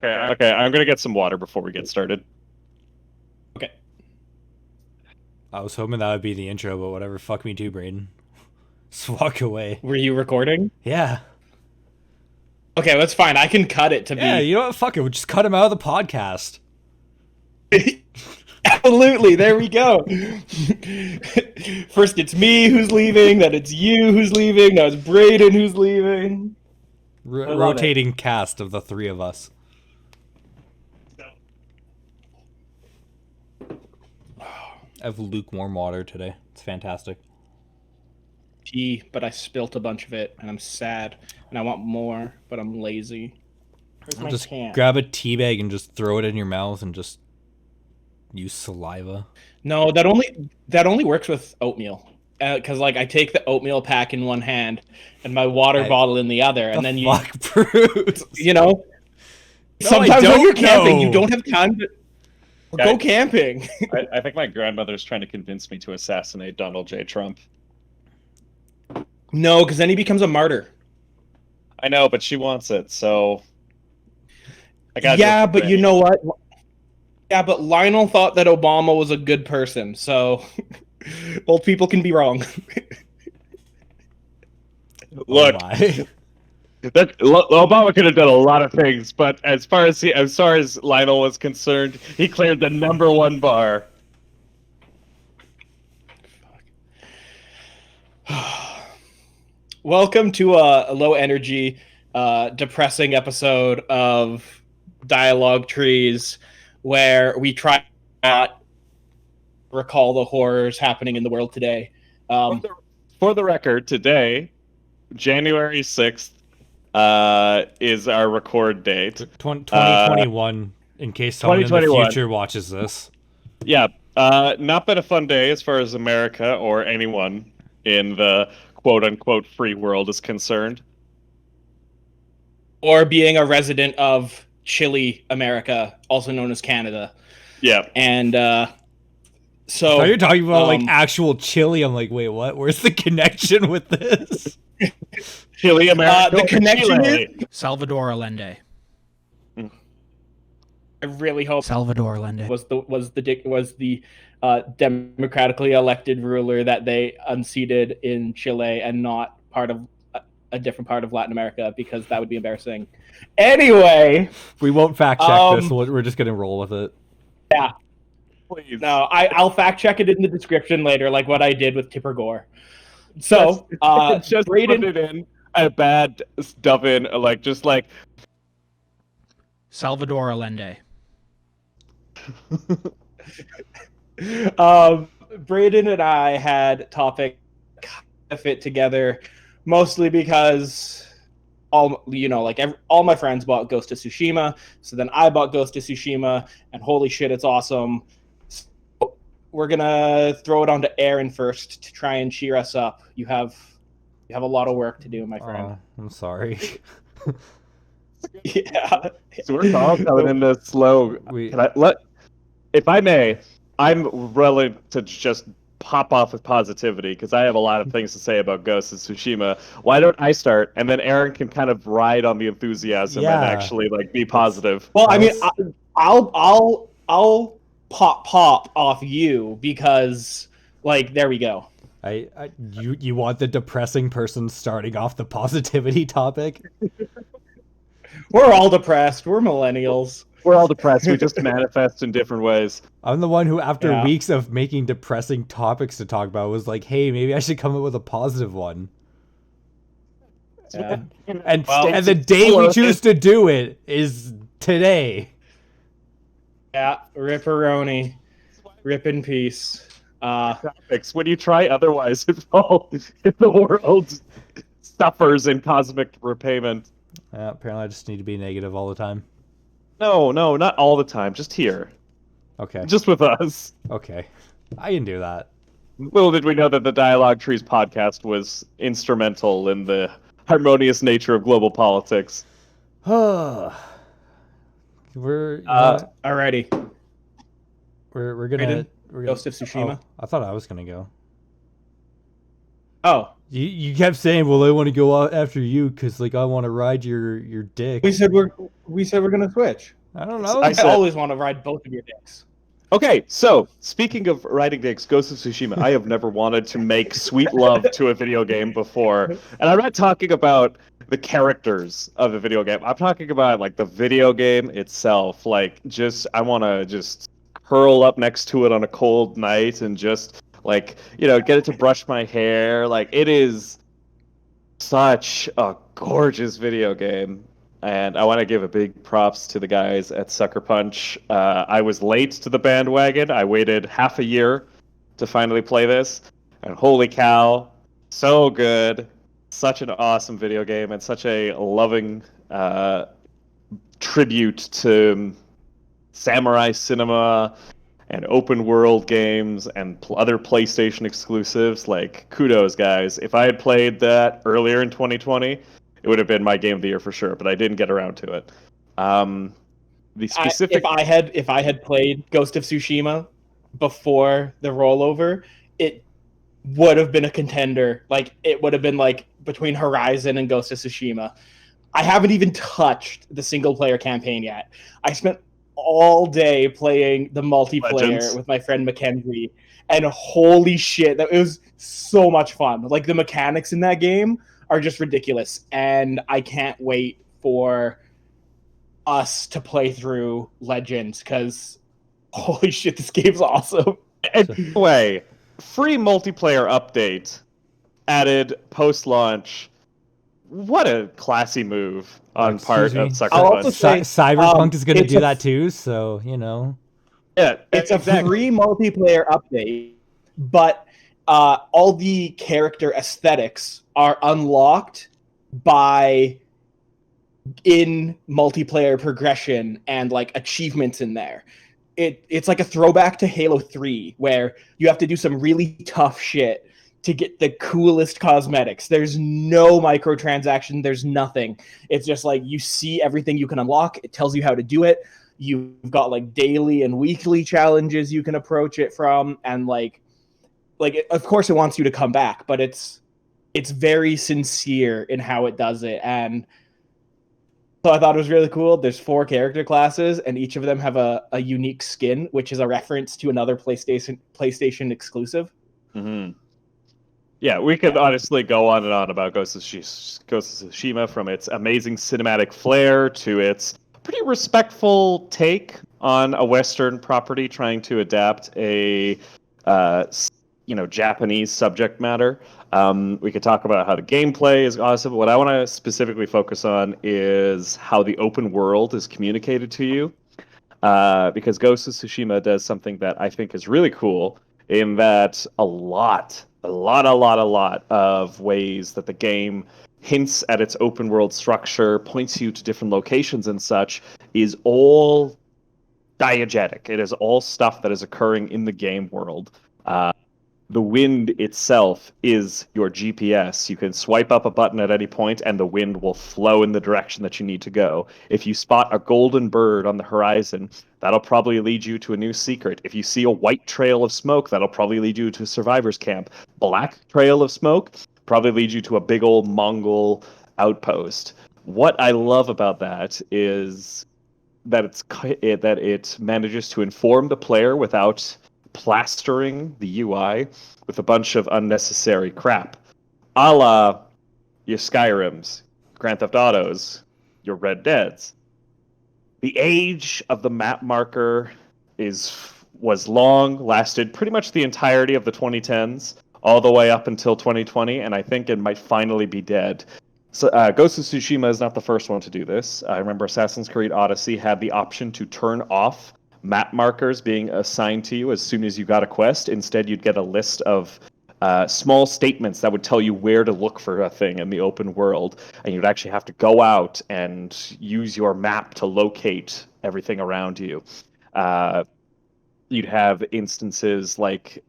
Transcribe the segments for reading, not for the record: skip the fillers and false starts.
Okay, I'm gonna get some water before we get started. Okay. I was hoping that would be the intro, but whatever. Fuck me too, Brayden. Just walk away. Were you recording? Yeah. Okay, that's fine. I can cut it to Yeah, be. you know what? Fuck it. We'll just cut him out of the podcast. Absolutely. There we go. First, it's me who's leaving. Then it's you who's leaving. Now it's Brayden who's leaving. Rotating cast of the three of us. I have lukewarm water today. It's fantastic. Tea, but I spilt a bunch of it, and I'm sad, and I want more, but I'm lazy. Where's my Just can? grab a tea bag and just throw it in your mouth and just use saliva. No, that only works with oatmeal. Because I take the oatmeal pack in one hand and my water bottle in the other, and then fuck, Bruce? No, sometimes when you're camping, you don't have time to go camping. I think my grandmother's trying to convince me to assassinate Donald J. Trump. No, because then he becomes a martyr. I know, but she wants it, so I got. Yeah, but you know what? Yeah, but Lionel thought that Obama was a good person, so old people can be wrong. Look, Obama could have done a lot of things, but as far as Lionel was concerned, he cleared the #1 bar. Welcome to a low energy, depressing episode of Dialog Trees, where we try not recall the horrors happening in the world today. For the record, today, January 6th, is our record date. 2021, in case someone in the future watches this. Yeah, not been a fun day as far as America or anyone in the quote-unquote free world is concerned. Or being a resident of Chile, America, also known as Canada. Yeah. And so... Are you talking about actual Chile? I'm like, wait, what? Where's the connection with this? Chile, America. The connection Chile. is... Salvador Allende. I really hope Salvador Allende was the democratically elected ruler that they unseated in Chile and not part of a different part of Latin America, because that would be embarrassing. Anyway, we won't fact check this. We're just gonna roll with it. Yeah, please. No, I'll fact check it in the description later, like what I did with Tipper Gore. So just Brayden, put it in a bad stuff in just like Salvador Allende. Brayden and I had topic fit together, mostly because all my friends bought Ghost of Tsushima, so then I bought Ghost of Tsushima, and holy shit, it's awesome. So we're gonna throw it on to Aaron first to try and cheer us up. You have a lot of work to do, my friend. I'm sorry. Yeah. So we're all coming in this slow. If I may, I'm willing to just pop off with positivity because I have a lot of things to say about Ghost of Tsushima. Why don't I start, and then Aaron can kind of ride on the enthusiasm and actually be positive. Well, I mean, I'll pop off you because there we go. You want the depressing person starting off the positivity topic? We're all depressed. We're millennials. We're all depressed. We just manifest in different ways. I'm the one who, after weeks of making depressing topics to talk about, was like, hey, maybe I should come up with a positive one. Yeah. And the day we choose to do it is today. Yeah, ripperoni. Rip in peace. Topics. When you try otherwise, if the world suffers in cosmic repayment. Apparently I just need to be negative all the time. No, not all the time. Just here. Okay. Just with us. Okay. I can do that. Little did we know that the Dialog Trees podcast was instrumental in the harmonious nature of global politics. We're alrighty. We're gonna Ghost of Tsushima. I thought I was gonna go. Oh, You kept saying, "Well, I want to go out after you because like I want to ride your dick." we said we're gonna switch. I don't know. I I said- always want to ride both of your dicks. Okay, so speaking of riding dicks, Ghost of Tsushima, I have never wanted to make sweet love to a video game before. And I'm not talking about the characters of the video game. I'm talking about like the video game itself. Like I want to just curl up next to it on a cold night and just like, get it to brush my hair. Like it is such a gorgeous video game. And I want to give a big props to the guys at Sucker Punch. I was late to the bandwagon. I waited half a year to finally play this. And holy cow, so good. Such an awesome video game and such a loving tribute to samurai cinema and open world games and other PlayStation exclusives. Like, kudos, guys. If I had played that earlier in 2020, it would have been my game of the year for sure, but I didn't get around to it. The specific... If I had played Ghost of Tsushima before the rollover, it would have been a contender. Like, it would have been like between Horizon and Ghost of Tsushima. I haven't even touched the single player campaign yet. I spent all day playing the multiplayer Legends. with my friend Mackenzie, and holy shit, it was so much fun. Like, the mechanics in that game are just ridiculous, and I can't wait for us to play through Legends, because holy shit, this game's awesome. Anyway, free multiplayer update added post-launch. What a classy move on part of Sucker I'll Punch. also say, Cyberpunk is going to it's do a- that too, so Yeah, It's a exactly. free multiplayer update, but all the character aesthetics are unlocked by in multiplayer progression and like achievements in there. It's like a throwback to Halo 3, where you have to do some really tough shit to get the coolest cosmetics. There's no microtransaction, there's nothing. It's just like you see everything you can unlock, it tells you how to do it. You've got like daily and weekly challenges you can approach it from, and like of course it wants you to come back, but it's very sincere in how it does it. And so I thought it was really cool. There's 4 character classes, and each of them have a unique skin, which is a reference to another PlayStation exclusive. Mm-hmm. Yeah, we could honestly go on and on about Ghost of Tsushima, from its amazing cinematic flair to its pretty respectful take on a Western property trying to adapt a Japanese subject matter. We could talk about how the gameplay is awesome. What I want to specifically focus on is how the open world is communicated to you, because Ghost of Tsushima does something that I think is really cool, in that a lot of ways that the game hints at its open world structure, points you to different locations and such, is all diegetic. It is all stuff that is occurring in the game world. The wind itself is your GPS. You can swipe up a button at any point, and the wind will flow in the direction that you need to go. If you spot a golden bird on the horizon, that'll probably lead you to a new secret. If you see a white trail of smoke, that'll probably lead you to a survivor's camp. Black trail of smoke probably leads you to a big old Mongol outpost. What I love about that is that it manages to inform the player without plastering the UI with a bunch of unnecessary crap, a la your Skyrims, Grand Theft Autos, your Red Deads. The age of the map marker was long, lasted pretty much the entirety of the 2010s, all the way up until 2020, and I think it might finally be dead. So, Ghost of Tsushima is not the first one to do this. I remember Assassin's Creed Odyssey had the option to turn off map markers being assigned to you as soon as you got a quest. Instead, you'd get a list of small statements that would tell you where to look for a thing in the open world, and you'd actually have to go out and use your map to locate everything around you. You'd have instances like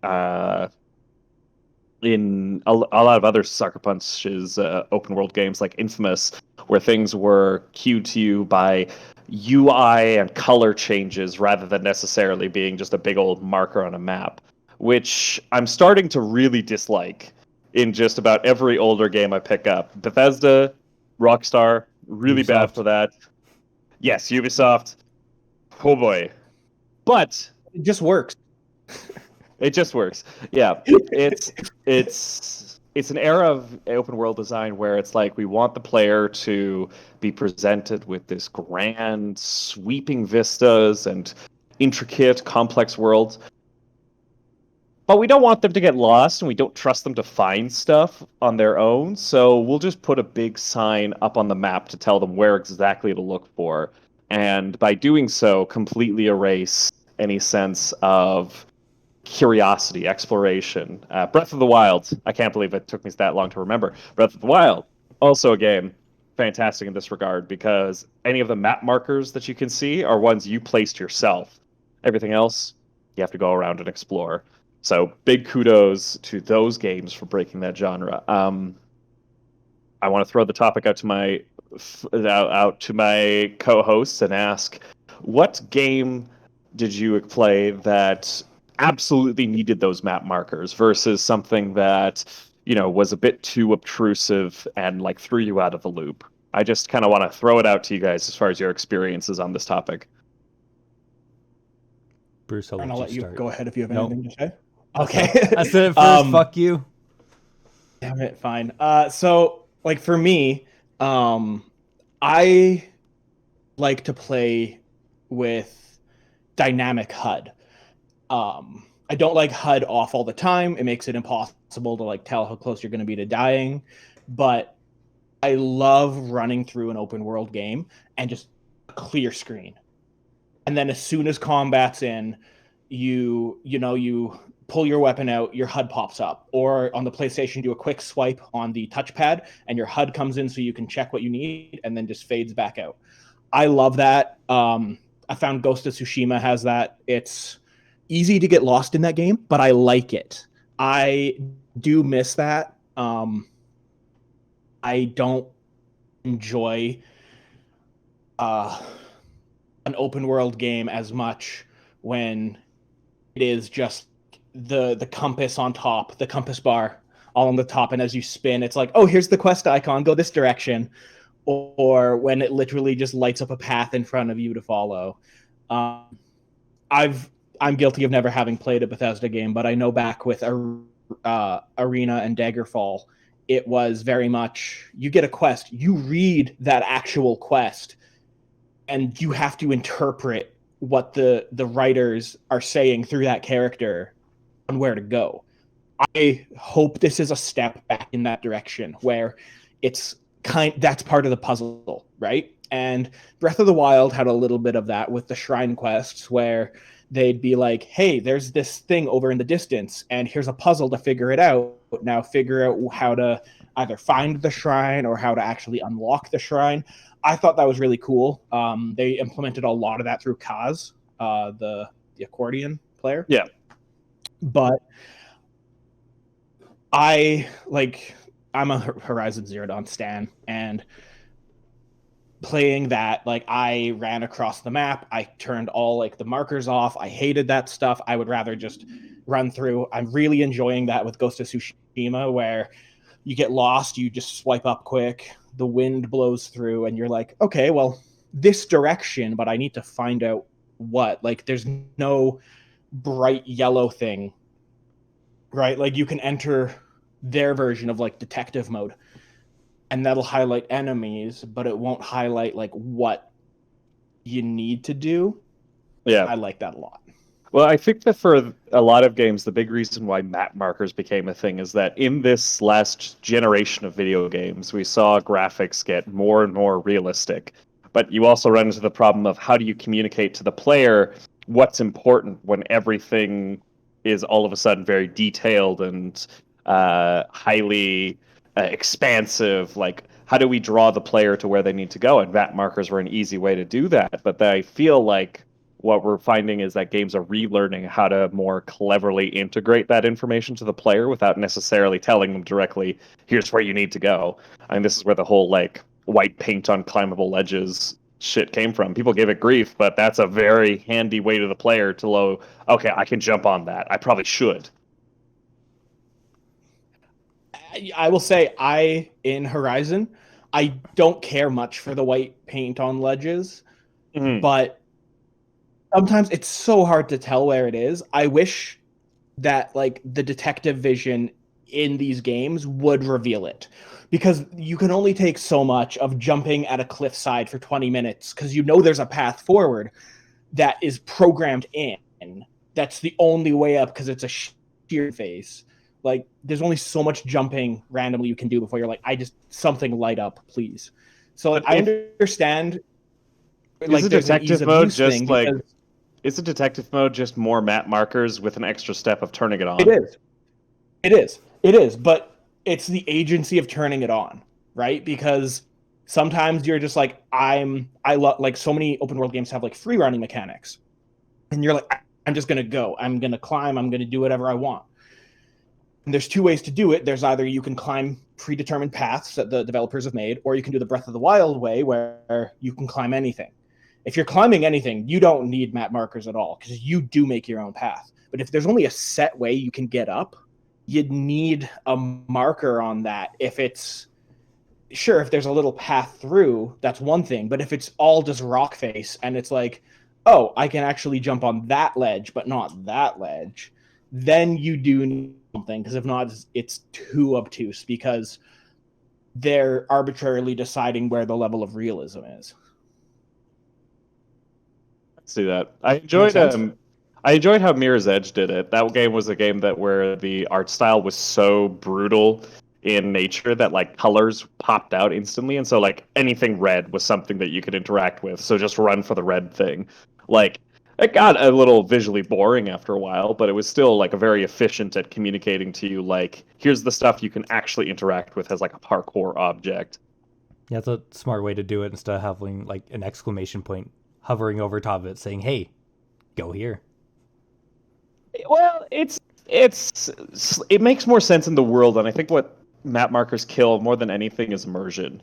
in a lot of other Sucker Punch's open world games like Infamous, where things were cued to you by UI and color changes rather than necessarily being just a big old marker on a map, which I'm starting to really dislike in just about every older game I pick up. Bethesda, Rockstar, really bad Ubisoft. for that. Yes, Ubisoft. Oh boy. But It just works. it just works. Yeah. It's an era of open world design where it's like we want the player to be presented with this grand, sweeping vistas and intricate, complex worlds. But we don't want them to get lost, and we don't trust them to find stuff on their own. So we'll just put a big sign up on the map to tell them where exactly to look for. And by doing so, completely erase any sense of curiosity, exploration. Breath of the Wild. I can't believe it took me that long to remember. Breath of the Wild. Also a game fantastic in this regard because any of the map markers that you can see are ones you placed yourself. Everything else, you have to go around and explore. So big kudos to those games for breaking that genre. I want to throw the topic out to my co-hosts and ask, what game did you play that absolutely needed those map markers versus something that was a bit too obtrusive and like threw you out of the loop? I just kind of want to throw it out to you guys as far as your experiences on this topic. Bruce, And I'll let you start. go ahead if you have Nope. anything to say. Okay. I said it first. Fuck you. Damn it. Fine. So like for me, I like to play with dynamic HUD. I don't like HUD off all the time. It makes it impossible to like tell how close you're going to be to dying. But I love running through an open world game and just clear screen. And then as soon as combat's in, you pull your weapon out, your HUD pops up. Or on the PlayStation, do a quick swipe on the touchpad and your HUD comes in so you can check what you need and then just fades back out. I love that. I found Ghost of Tsushima has that. It's easy to get lost in that game, but I like it. I do miss that. I don't enjoy an open world game as much when it is just the compass on top, the compass bar all on the top, and as you spin, it's like, oh, here's the quest icon, go this direction. Or when it literally just lights up a path in front of you to follow. I'm guilty of never having played a Bethesda game, but I know back with Arena and Daggerfall, it was very much, you get a quest, you read that actual quest, and you have to interpret what the writers are saying through that character on where to go. I hope this is a step back in that direction where it's that's part of the puzzle, right? And Breath of the Wild had a little bit of that with the shrine quests where they'd be like, hey, there's this thing over in the distance and here's a puzzle to figure it out. Now figure out how to either find the shrine or how to actually unlock the shrine. I thought that was really cool. They implemented a lot of that through Kaz, the accordion player. Yeah. But I'm a Horizon Zero Dawn stan, and playing that, like, I ran across the map, I turned all like the markers off, I hated that stuff. I would rather just run through. I'm really enjoying that with Ghost of Tsushima, where you get lost, you just swipe up quick, the wind blows through, and you're like, okay, well, this direction, but I need to find out what. Like, there's no bright yellow thing, right? Like, you can enter their version of like detective mode and that'll highlight enemies, but it won't highlight like what you need to do. Yeah, I like that a lot. Well, I think that for a lot of games, the big reason why map markers became a thing is that in this last generation of video games, we saw graphics get more and more realistic. But you also run into the problem of how do you communicate to the player what's important when everything is all of a sudden very detailed and highly expansive. Like, how do we draw the player to where they need to go? And map markers were an easy way to do that. But I feel like what we're finding is that games are relearning how to more cleverly integrate that information to the player without necessarily telling them directly, here's where you need to go. I mean, this is where the whole, like, white paint on climbable ledges shit came from. People gave it grief, but that's a very handy way to the player to know, okay, I can jump on that. I probably should. I will say, in Horizon, I don't care much for the white paint on ledges, but sometimes it's so hard to tell where it is. I wish that like the detective vision in these games would reveal it, because you can only take so much of jumping at a cliffside for 20 minutes because you know there's a path forward that is programmed in. That's the only way up because it's a sheer face. Like, there's only so much jumping randomly you can do before you're like, I just something light up, please. So like, I understand. Like, is a there's an detective ease of mode use just thing like because is a detective mode just more map markers with an extra step of turning it on? it is. It is, but it's the agency of turning it on, right? Because sometimes you're just like, I love, like, so many open world games have like free running mechanics, and you're like, I'm just gonna go, I'm gonna climb, I'm gonna do whatever I want. And there's two ways to do it. There's either you can climb predetermined paths that the developers have made, or you can do the Breath of the Wild way where you can climb anything. If you're climbing anything, you don't need map markers at all because you do make your own path. But if there's only a set way you can get up, you'd need a marker on that. If it's sure, if there's a little path through, that's one thing. But if it's all just rock face and it's like, oh, I can actually jump on that ledge, but not that ledge, then you do need something. Because if not, it's too obtuse because they're arbitrarily deciding where the level of realism is. See that. I enjoyed how Mirror's Edge did it. That game was a game that where the art style was so brutal in nature that like colors popped out instantly, and so like anything red was something that you could interact with. So just run for the red thing. Like, it got a little visually boring after a while, but it was still like a very efficient at communicating to you like, here's the stuff you can actually interact with as like a parkour object. Yeah, it's a smart way to do it instead of having like an exclamation point hovering over top of it saying, hey, go here. Well, it makes more sense in the world, and I think what map markers kill more than anything is immersion.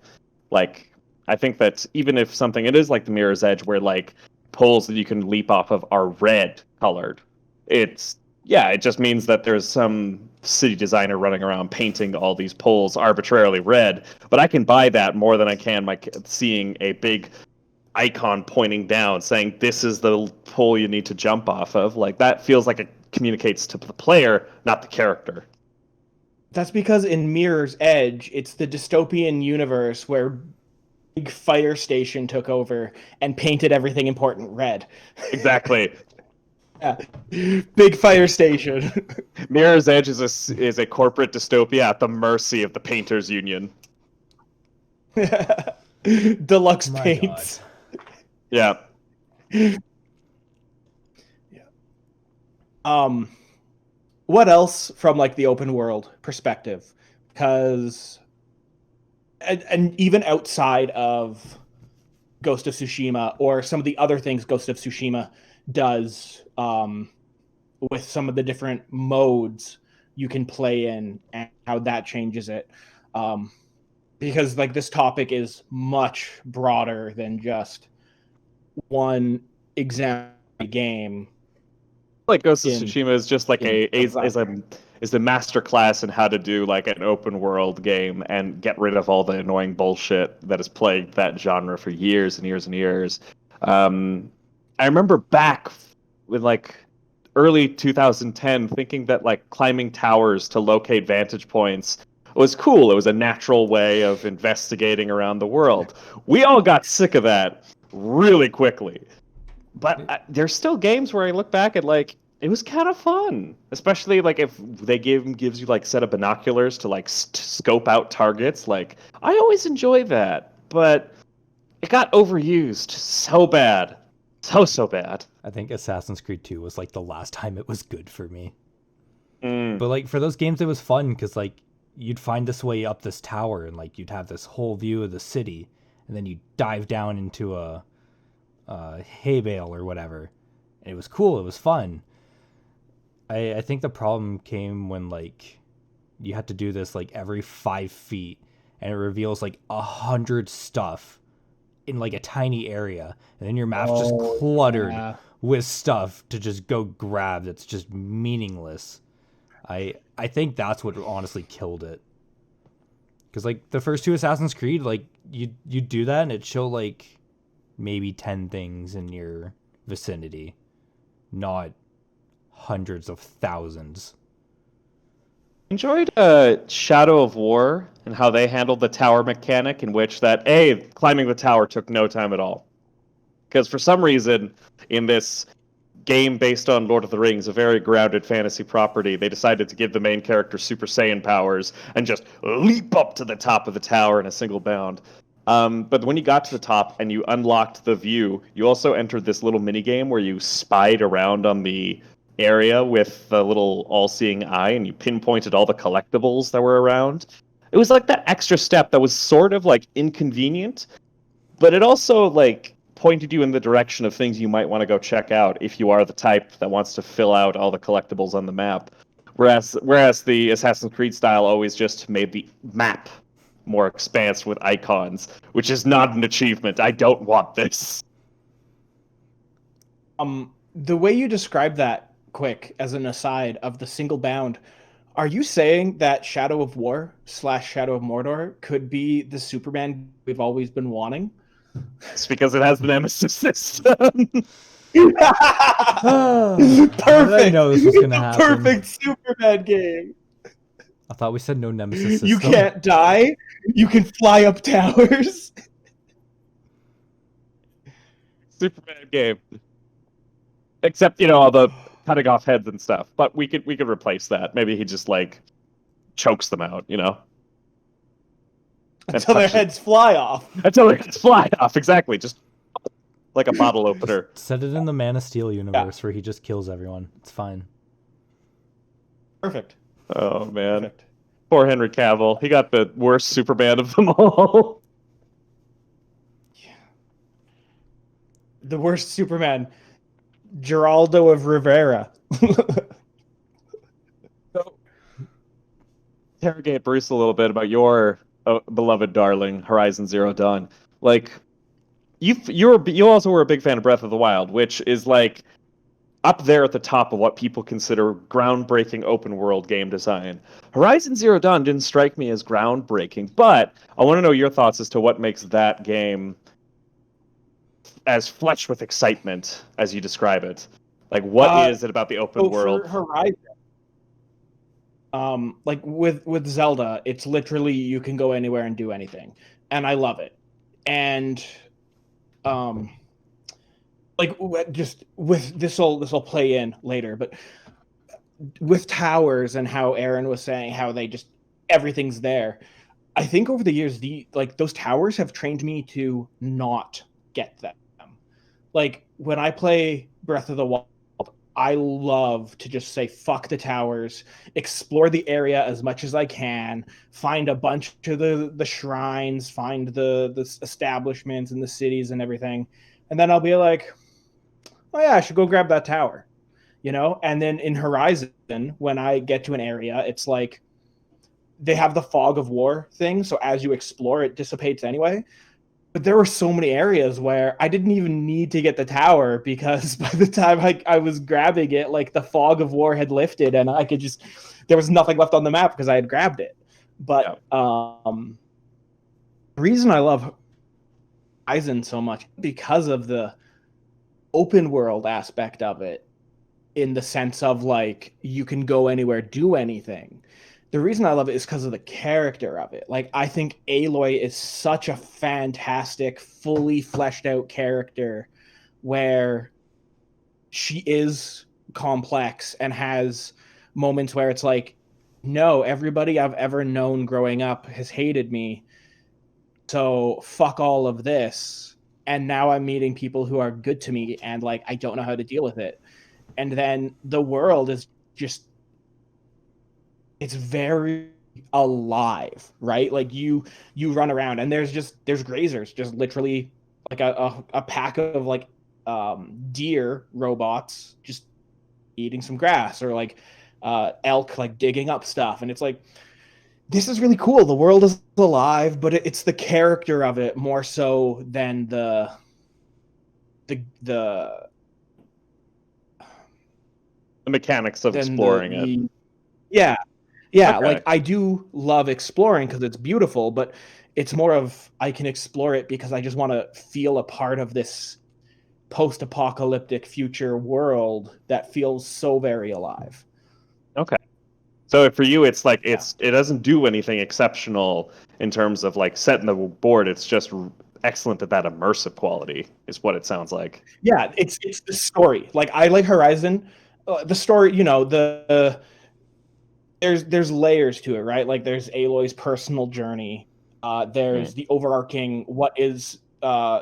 Like, I think that even if something it is like the Mirror's Edge, where like poles that you can leap off of are red colored, it just means that there's some city designer running around painting all these poles arbitrarily red. But I can buy that more than I can seeing a big icon pointing down saying this is the pole you need to jump off of. Like, that feels like it communicates to the player, not the character. That's because in Mirror's Edge, it's the dystopian universe where big fire station took over and painted everything important red. Exactly. Yeah. Big fire station. Mirror's Edge is a corporate dystopia at the mercy of the painters union. Deluxe paints. God. Yeah. What else from like the open world perspective? Because and even outside of Ghost of Tsushima or some of the other things Ghost of Tsushima does, with some of the different modes you can play in and how that changes it. Because like this topic is much broader than just one example game. Like Ghost of Tsushima is just like is a master class in how to do like an open world game and get rid of all the annoying bullshit that has plagued that genre for years and years and years. I remember back with like early 2010 thinking that like climbing towers to locate vantage points was cool. It was a natural way of investigating around the world. We all got sick of that really quickly. But there's still games where I look back at like it was kind of fun, especially like if they gives you like set of binoculars to like scope out targets. Like, I always enjoy that, but it got overused so bad, so bad. I think Assassin's Creed 2 was like the last time it was good for me. Mm. But like for those games, it was fun because like you'd find this way up this tower and like you'd have this whole view of the city, and then you dive down into a hay bale or whatever, and it was cool. It was fun. I think the problem came when like you had to do this like every 5 feet, and it reveals like 100 stuff in like a tiny area, and then your map's just cluttered with stuff to just go grab that's just meaningless. I think that's what honestly killed it. Because like the first 2 Assassin's Creed, like you do that and it show like maybe 10 things in your vicinity, not hundreds of thousands. Enjoyed Shadow of War and how they handled the tower mechanic, in which that climbing the tower took no time at all. Because for some reason, in this game based on Lord of the Rings, a very grounded fantasy property, they decided to give the main character Super Saiyan powers and just leap up to the top of the tower in a single bound. But when you got to the top and you unlocked the view, you also entered this little mini game where you spied around on the area with the little all-seeing eye, and you pinpointed all the collectibles that were around. It was like that extra step that was sort of like inconvenient, but it also like pointed you in the direction of things you might want to go check out if you are the type that wants to fill out all the collectibles on the map. Whereas the Assassin's Creed style always just made the map more expansive with icons, which is not an achievement. I don't want this. The way you describe that, quick, as an aside of the single bound, are you saying that Shadow of War / Shadow of Mordor could be the Superman we've always been wanting? It's because it has the Nemesis system. Perfect. I know this was gonna happen. Perfect Superman game. I thought we said no Nemesis system. You can't die. You can fly up towers. Superman game. Except, all the cutting off heads and stuff. But we could replace that. Maybe he just like chokes them out, Until their heads fly off. Until their heads fly off, exactly. Just like a bottle opener. Set it in the Man of Steel universe where he just kills everyone. It's fine. Perfect. Oh, man. Perfect. Poor Henry Cavill. He got the worst Superman of them all. Yeah. The worst Superman. Geraldo of Rivera. So, interrogate Bruce a little bit about your beloved darling, Horizon Zero Dawn. Like, you also were a big fan of Breath of the Wild, which is like up there at the top of what people consider groundbreaking open world game design. Horizon Zero Dawn didn't strike me as groundbreaking, but I want to know your thoughts as to what makes that game as fletched with excitement as you describe it. Like, what is it about the open world? For Horizon, like with Zelda, it's literally you can go anywhere and do anything, and I love it. And like just with this will play in later, but with towers and how Aaron was saying how they just everything's there. I think over the years, those towers have trained me to not get them. Like when I play Breath of the Wild, I love to just say fuck the towers, explore the area as much as I can, find a bunch of the shrines, find the establishments and the cities and everything, and then I'll be like, oh yeah, I should go grab that tower, And then in Horizon, when I get to an area, it's like they have the fog of war thing, so as you explore, it dissipates anyway. But there were so many areas where I didn't even need to get the tower because by the time I was grabbing it, like the fog of war had lifted and I could there was nothing left on the map because I had grabbed it. But the reason I love Horizon so much because of the open world aspect of it, in the sense of like you can go anywhere, do anything. The reason I love it is because of the character of it. Like, I think Aloy is such a fantastic, fully fleshed out character where she is complex and has moments where it's like, no, everybody I've ever known growing up has hated me. So fuck all of this. And now I'm meeting people who are good to me and like, I don't know how to deal with it. And then the world is just, it's very alive, right? Like you run around and there's grazers, just literally like a pack of like deer robots just eating some grass, or like elk like digging up stuff. And it's like, this is really cool. The world is alive, but it's the character of it more so than the mechanics of exploring it. Yeah, Okay. like I do love exploring because it's beautiful, but it's more of I can explore it because I just want to feel a part of this post-apocalyptic future world that feels so very alive. Okay. So for you, it's like it doesn't do anything exceptional in terms of like setting the board. It's just excellent at that immersive quality, is what it sounds like. Yeah, it's the story. Like I like Horizon, the story. You know, there's layers to it, right? Like there's Aloy's personal journey. There's the overarching what is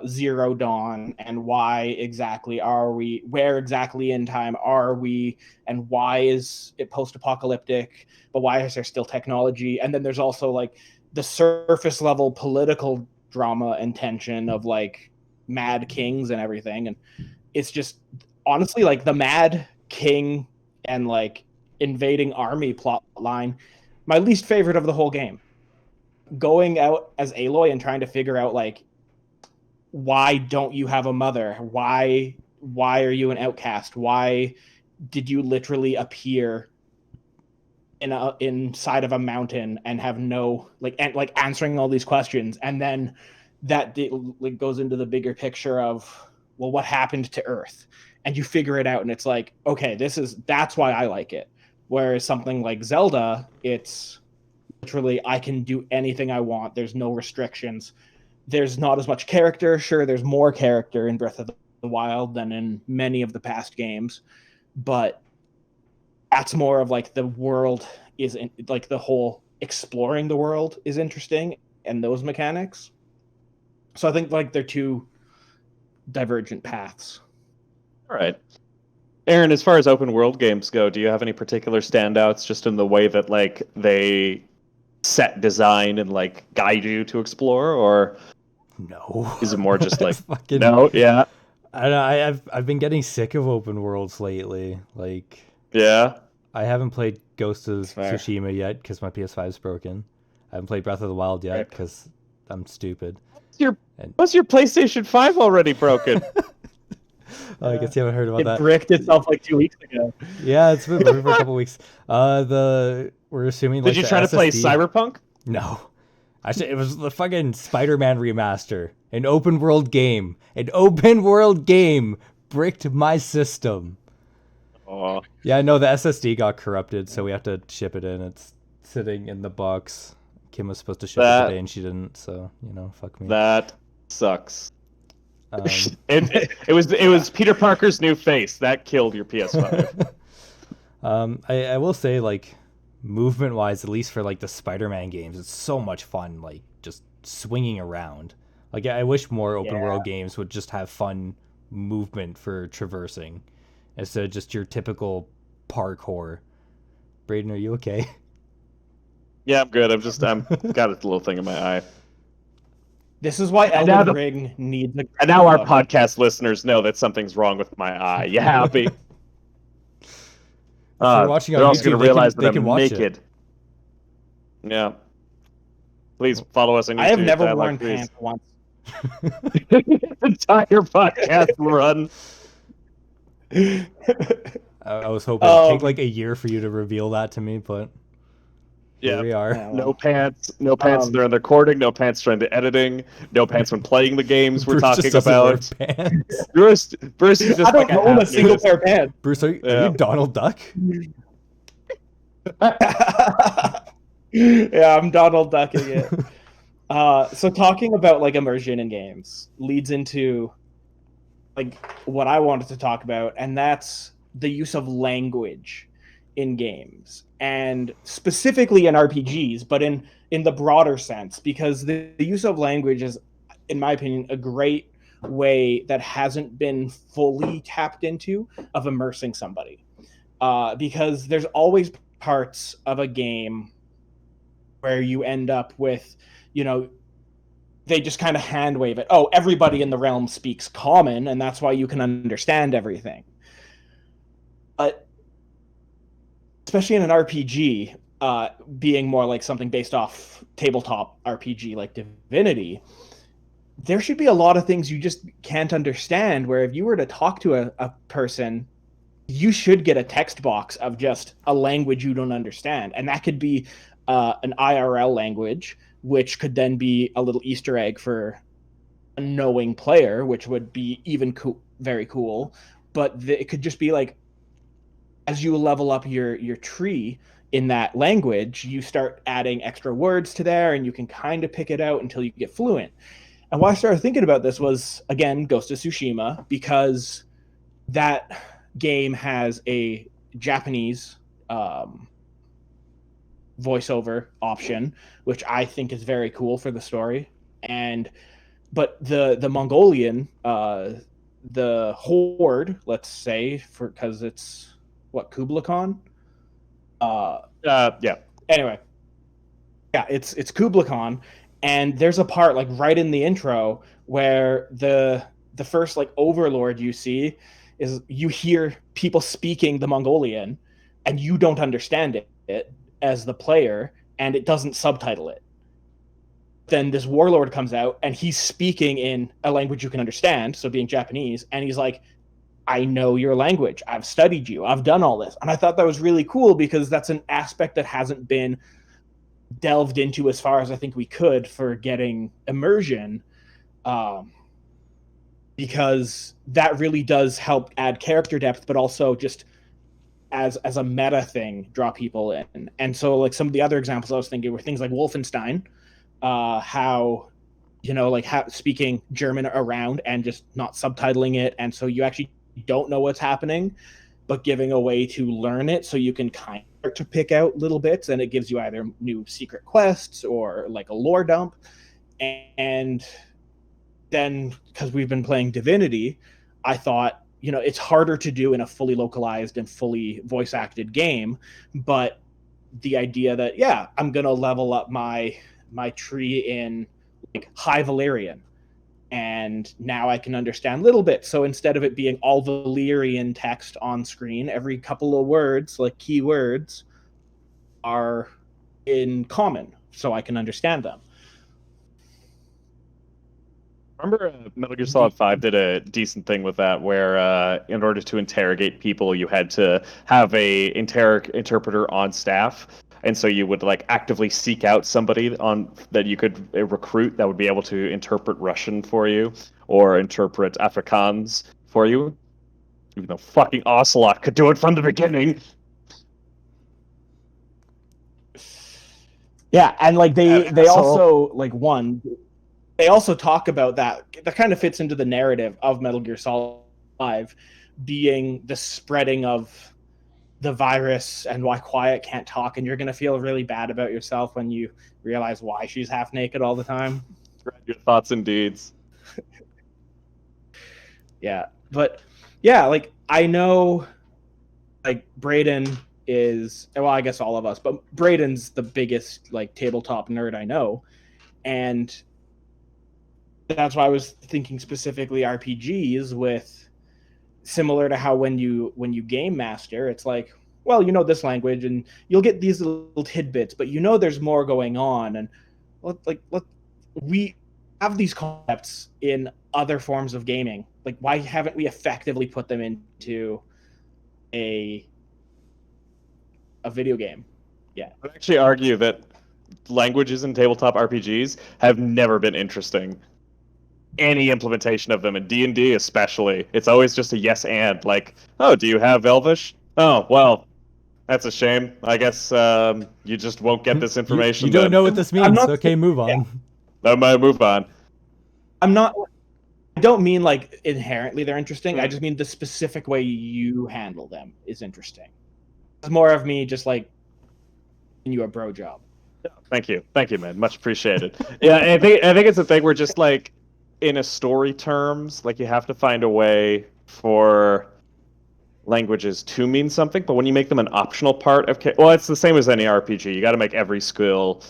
Zero Dawn and why exactly are we, where exactly in time are we, and why is it post-apocalyptic, but why is there still technology? And then there's also like the surface level political drama and tension of like Mad Kings and everything. And it's just honestly like the Mad King and like invading army plot line, my least favorite of the whole game. Going out as Aloy and trying to figure out like, why don't you have a mother? Why are you an outcast? Why did you literally appear inside of a mountain and have no like answering all these questions? And then that like goes into the bigger picture of, well, what happened to Earth? And you figure it out, and it's like, okay, that's why I like it. Whereas something like Zelda, it's literally I can do anything I want. There's no restrictions. There's not as much character. Sure, there's more character in Breath of the Wild than in many of the past games, but that's more of like the world is like the whole exploring the world is interesting and those mechanics. So I think like they're two divergent paths. All right. Aaron, as far as open world games go, do you have any particular standouts just in the way that like they set design and like guide you to explore, or No. is it more just like fucking no? Yeah. I've been getting sick of open worlds lately. Like, Yeah. I haven't played Ghost of Fair. Tsushima yet because my PS5 is broken. I haven't played Breath of the Wild yet Right. because I'm stupid. Was your PlayStation 5 already broken? I guess you haven't heard about It that. bricked itself like 2 weeks ago. Yeah, it's been broken for a couple weeks. We're assuming like Did you the try to play SSD Cyberpunk? No. Actually, it was the fucking Spider-Man remaster. An open world game. An open world game bricked my system. Oh. Yeah, no, the SSD got corrupted, so we have to ship it in. It's sitting in the box. Kim was supposed to ship it today, and she didn't, so, fuck me. That sucks. It was Peter Parker's new face. That killed your PS5. I will say, like, movement-wise, at least for, like, the Spider-Man games, it's so much fun, like, just swinging around. Like, I wish more open-world games would just have fun movement for traversing instead of just your typical parkour. Brayden, are you okay? Yeah, I'm good. I'm got a little thing in my eye. This is why Elden Ring needs a... And now our podcast listeners know that something's wrong with my eye. You happy? They're watching on they're also YouTube, going to realize they that can I'm watch naked. Yeah. Please follow us on YouTube. I have never Dialog worn Trees. pants once. Entire podcast run. I was hoping it'd take like a year for you to reveal that to me, but here we are. Yeah, No pants during the recording, no pants during the editing, no pants when playing the games we're Bruce just talking doesn't about. wear pants. Bruce is just I don't like own a single pair of pants. Bruce, are you Donald Duck? Yeah, I'm Donald Ducking it. So talking about like immersion in games leads into like what I wanted to talk about, and that's the use of language in games, and specifically in RPGs, but in the broader sense, because the use of language is, in my opinion, a great way that hasn't been fully tapped into of immersing somebody. Because there's always parts of a game where you end up with, they just kind of hand wave it. Oh, everybody in the realm speaks common, and that's why you can understand everything. But especially in an RPG, being more like something based off tabletop RPG like Divinity, there should be a lot of things you just can't understand, where if you were to talk to a person you should get a text box of just a language you don't understand. And that could be an IRL language, which could then be a little Easter egg for a knowing player, which would be even very cool. But it could just be like, as you level up your tree in that language, you start adding extra words to there, and you can kind of pick it out until you get fluent. And why I started thinking about this was, again, Ghost of Tsushima, because that game has a Japanese voiceover option, which I think is very cool for the story. But the Mongolian, the Horde, let's say, because it's what, Kublai Khan? Yeah. Anyway, yeah, it's Kublai Khan, and there's a part like right in the intro where the first like overlord you see is, you hear people speaking the Mongolian, and you don't understand it as the player, and it doesn't subtitle it. Then this warlord comes out, and he's speaking in a language you can understand, so being Japanese, and he's like, I know your language. I've studied you. I've done all this. And I thought that was really cool, because that's an aspect that hasn't been delved into as far as I think we could for getting immersion, because that really does help add character depth, but also just as a meta thing, draw people in. And so like some of the other examples I was thinking were things like Wolfenstein, how, you know, like speaking German around and just not subtitling it. And so you actually don't know what's happening, but giving a way to learn it so you can kind of start to pick out little bits, and it gives you either new secret quests or like a lore dump. And then, because we've been playing Divinity, I thought, you know, it's harder to do in a fully localized and fully voice acted game, but the idea that, yeah, I'm going to level up my tree in like High Valyrian, and now I can understand little bit. So instead of it being all Valyrian text on screen, every couple of words, like keywords, are in common, so I can understand them. Remember Metal Gear Solid 5 did a decent thing with that, where in order to interrogate people, you had to have a interpreter on staff. And so you would like actively seek out somebody that you could recruit that would be able to interpret Russian for you or interpret Afrikaans for you. Even though fucking Ocelot could do it from the beginning. Yeah, and like they also like they also talk about that kind of fits into the narrative of Metal Gear Solid 5 being the spreading of the virus and why Quiet can't talk, and you're going to feel really bad about yourself when you realize why she's half naked all the time. Your thoughts and deeds. Yeah, but yeah, like I know like Brayden is, well, I guess all of us, but Brayden's the biggest like tabletop nerd I know, and that's why I was thinking specifically RPGs, with similar to how when you game master, it's like, well, you know this language and you'll get these little tidbits, but you know there's more going on. And we have these concepts in other forms of gaming. Like, why haven't we effectively put them into a video game? Yeah, I'd actually argue that languages in tabletop RPGs have never been interesting. Any implementation of them in D&D especially, it's always just a yes and, like, oh, do you have Elvish? Oh, well, that's a shame. I guess you just won't get this information. You don't know what this means. Okay, move on. Yeah. I might move on. I don't mean like inherently they're interesting. I just mean the specific way you handle them is interesting. It's more of me just like giving you a bro job. Thank you, man. Much appreciated. Yeah, I think it's a thing where just like in a story terms, like you have to find a way for languages to mean something, but when you make them an optional part of well, it's the same as any RPG. You got to make every skill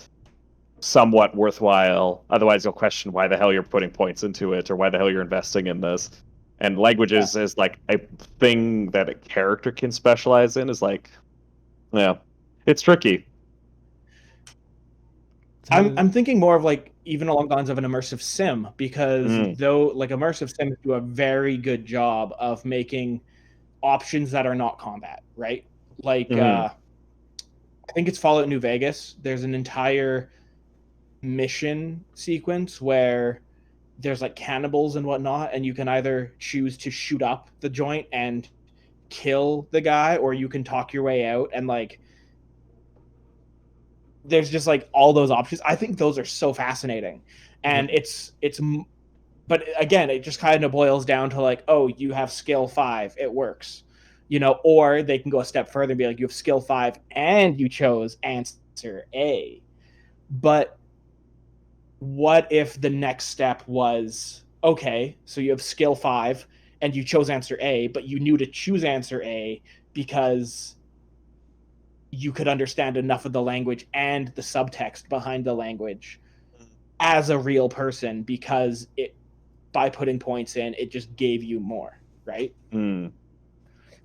somewhat worthwhile, otherwise you'll question why the hell you're putting points into it or why the hell you're investing in this. And languages is like a thing that a character can specialize in, is like, yeah, it's tricky. I'm thinking more of like even along the lines of an immersive sim, because though like immersive sims do a very good job of making options that are not combat, right? Like I think it's Fallout New Vegas. There's an entire mission sequence where there's like cannibals and whatnot, and you can either choose to shoot up the joint and kill the guy, or you can talk your way out, and like there's just like all those options. I think those are so fascinating. And but again, it just kind of boils down to like, oh, you have skill 5, it works, you know. Or they can go a step further and be like, you have skill 5 and you chose answer A. But what if the next step was, okay, so you have skill 5 and you chose answer A, but you knew to choose answer A because you could understand enough of the language and the subtext behind the language as a real person, because it, by putting points in, it just gave you more, right?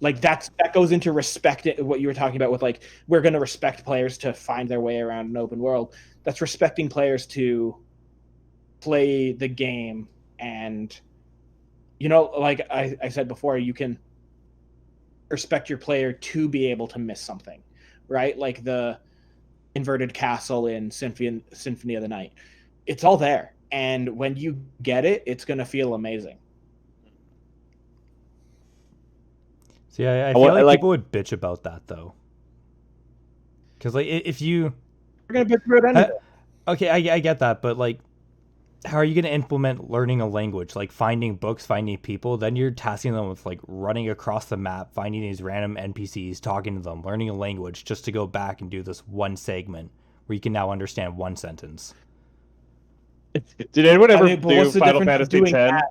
Like that goes into respect, what you were talking about with like, we're going to respect players to find their way around an open world. That's respecting players to play the game. And, you know, like I said before, you can respect your player to be able to miss something, right? Like the inverted castle in Symphony of the Night. It's all there. And when you get it, it's going to feel amazing. See, I feel like people would bitch about that, though. Because, like, if you... We're going to bitch about anything. Okay, I get that, but, like, how are you going to implement learning a language? Like, finding books, finding people, then you're tasking them with, like, running across the map, finding these random NPCs, talking to them, learning a language, just to go back and do this one segment where you can now understand one sentence. Did anyone ever do Final Fantasy X,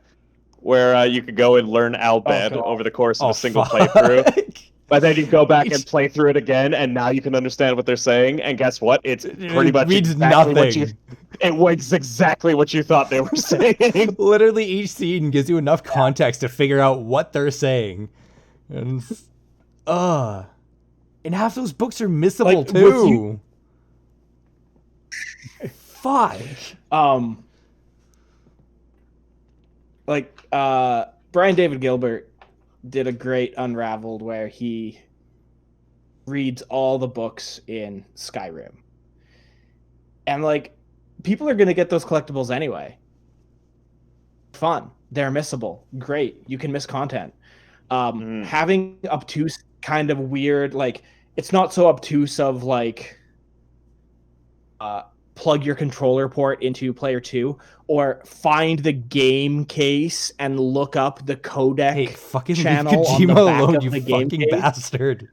where you could go and learn Albed over the course of a single playthrough? But then you go back and play through it again, and now you can understand what they're saying. And guess what? It's pretty much exactly nothing. It was exactly what you thought they were saying. Literally, each scene gives you enough context to figure out what they're saying. And half those books are missable, like, too. Fuck. Brian David Gilbert did a great Unraveled where he reads all the books in Skyrim. And like, people are going to get those collectibles anyway. Fun. They're missable. Great. You can miss content. Having obtuse kind of weird, like, it's not so obtuse of like, plug your controller port into player 2, or find the game case and look up the codec channel on the back alone, of the game case. Bastard.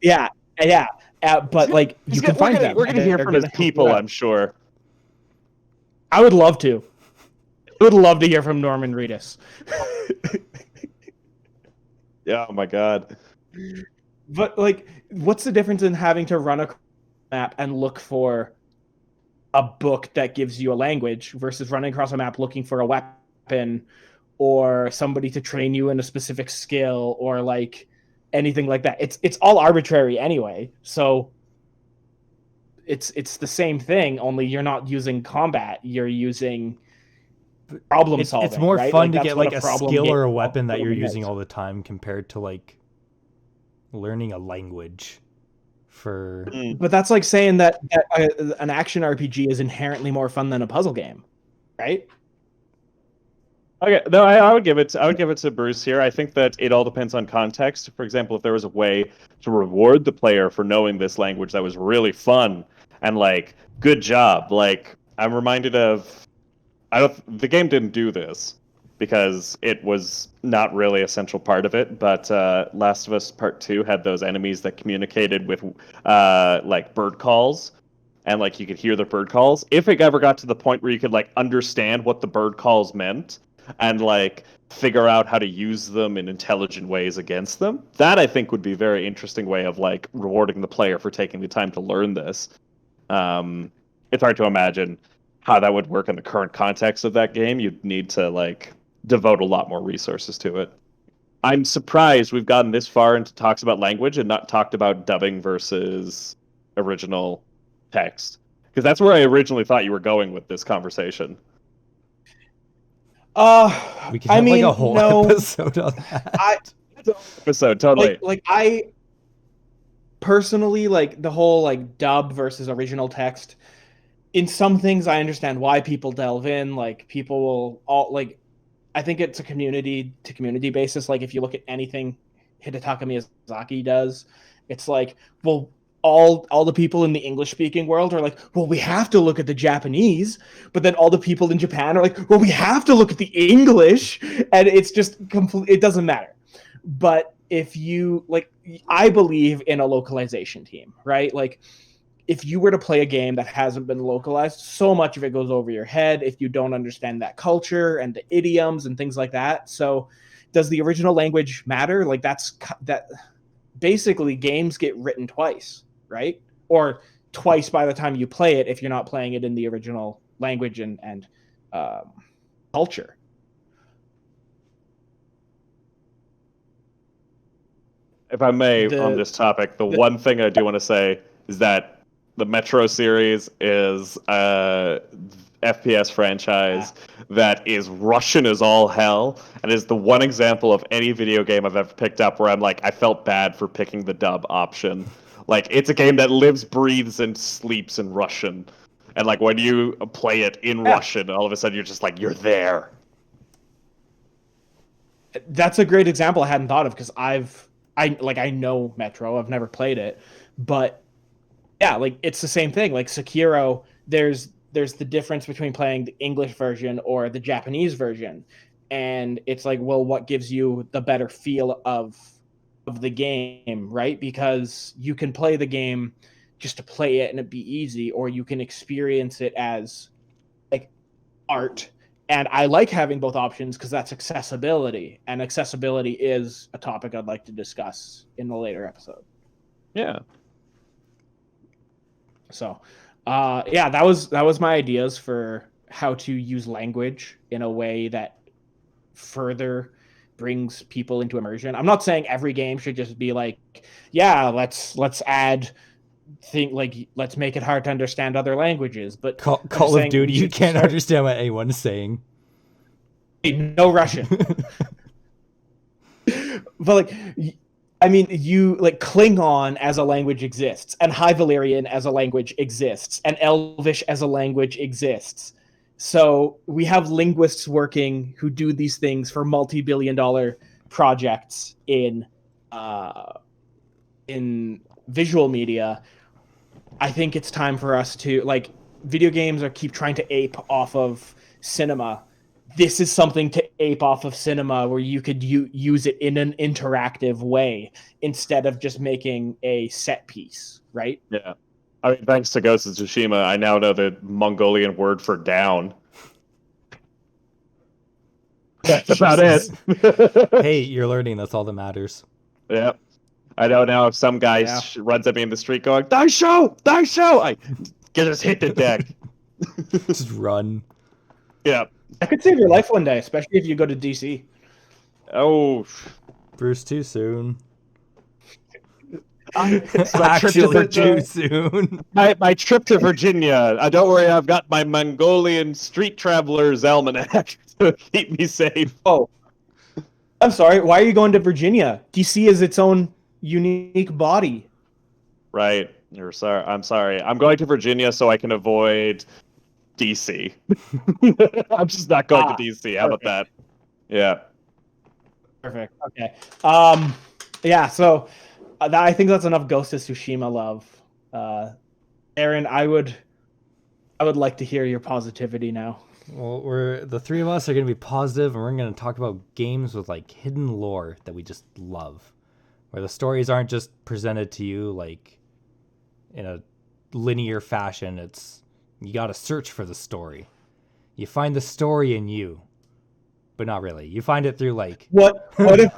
Yeah. But like, you can find them. We're going to hear from his people, I'm sure. I would love to. I would love to hear from Norman Reedus. Yeah, oh my God. But like, what's the difference in having to run a map and look for a book that gives you a language versus running across a map looking for a weapon or somebody to train you in a specific skill or like anything like that? It's all arbitrary anyway. So it's the same thing, only you're not using combat, you're using problem solving. It's more right? fun like, to get like a skill or a weapon that you're using all the time compared to like learning a language. But that's like saying that an action RPG is inherently more fun than a puzzle game, right? Okay, no, I would give it to Bruce here. I think that it all depends on context. For example, if there was a way to reward the player for knowing this language that was really fun and like, good job. Like, I'm reminded of, the game didn't do this because it was not really a central part of it, but Last of Us Part 2 had those enemies that communicated with like bird calls, and like you could hear the bird calls. If it ever got to the point where you could like understand what the bird calls meant and like figure out how to use them in intelligent ways against them, that I think would be a very interesting way of like rewarding the player for taking the time to learn this. It's hard to imagine how that would work in the current context of that game. You'd need to like devote a lot more resources to it. I'm surprised we've gotten this far into talks about language and not talked about dubbing versus original text, because that's where I originally thought you were going with this conversation. We could have like a whole episode on that. episode, totally. Like I personally like the whole like dub versus original text. In some things, I understand why people delve in. Like people will all like. I think it's a community to community basis. Like if you look at anything Hidetaka Miyazaki does, it's like, well, all the people in the English speaking world are like, well, we have to look at the Japanese, but then all the people in Japan are like, well, we have to look at the English, and it's just it doesn't matter. But if you like, I believe in a localization team, right? Like if you were to play a game that hasn't been localized, so much of it goes over your head if you don't understand that culture and the idioms and things like that. So does the original language matter? Like that basically games get written twice, right? Or twice by the time you play it if you're not playing it in the original language and culture. If I may, on this topic, the one thing I do want to say is that the Metro series is a FPS franchise that is Russian as all hell, and is the one example of any video game I've ever picked up where I'm like, I felt bad for picking the dub option. Like, it's a game that lives, breathes, and sleeps in Russian. And like when you play it in Russian, all of a sudden you're just like, you're there. That's a great example I hadn't thought of, because I know Metro, I've never played it, but yeah, like it's the same thing. Like Sekiro, there's the difference between playing the English version or the Japanese version, and it's like, well, what gives you the better feel of the game, right? Because you can play the game just to play it and it be easy, or you can experience it as like art. And I like having both options because that's accessibility, and accessibility is a topic I'd like to discuss in a later episode. Yeah. So, that was my ideas for how to use language in a way that further brings people into immersion. I'm not saying every game should just be like, yeah, let's add let's make it hard to understand other languges. But Call of Duty, you can't understand what anyone's saying. No Russian. But like, I mean, you like Klingon as a language exists, and High Valyrian as a language exists, and Elvish as a language exists. So we have linguists working who do these things for multi-billion-dollar projects in visual media. I think it's time for us to, like, video games keep trying to ape off of cinema. This is something to ape off of cinema where you could use it in an interactive way instead of just making a set piece, right? Yeah. I mean, thanks to Ghost of Tsushima, I now know the Mongolian word for down. That's about it. Hey, you're learning. That's all that matters. Yeah. I know now if some guy runs at me in the street going, Daisho! Daisho! I just hit the deck. Just run. Yeah. That could save your life one day, especially if you go to DC. Oh. Bruce, too soon. Actually, too soon. My trip to Virginia. Don't worry, I've got my Mongolian Street Traveler's Almanac to keep me safe. Oh. I'm sorry, why are you going to Virginia? DC is its own unique body. Right. I'm sorry. I'm going to Virginia so I can avoid DC. I'm just not going to DC. How about that? Yeah. Perfect. Okay. Yeah, so I think that's enough Ghost of Tsushima love. Aaron, I would like to hear your positivity now. Well, the three of us are going to be positive, and we're going to talk about games with like hidden lore that we just love, where the stories aren't just presented to you like in a linear fashion. It's you got to search for the story. You find the story in you, but not really. You find it through like what if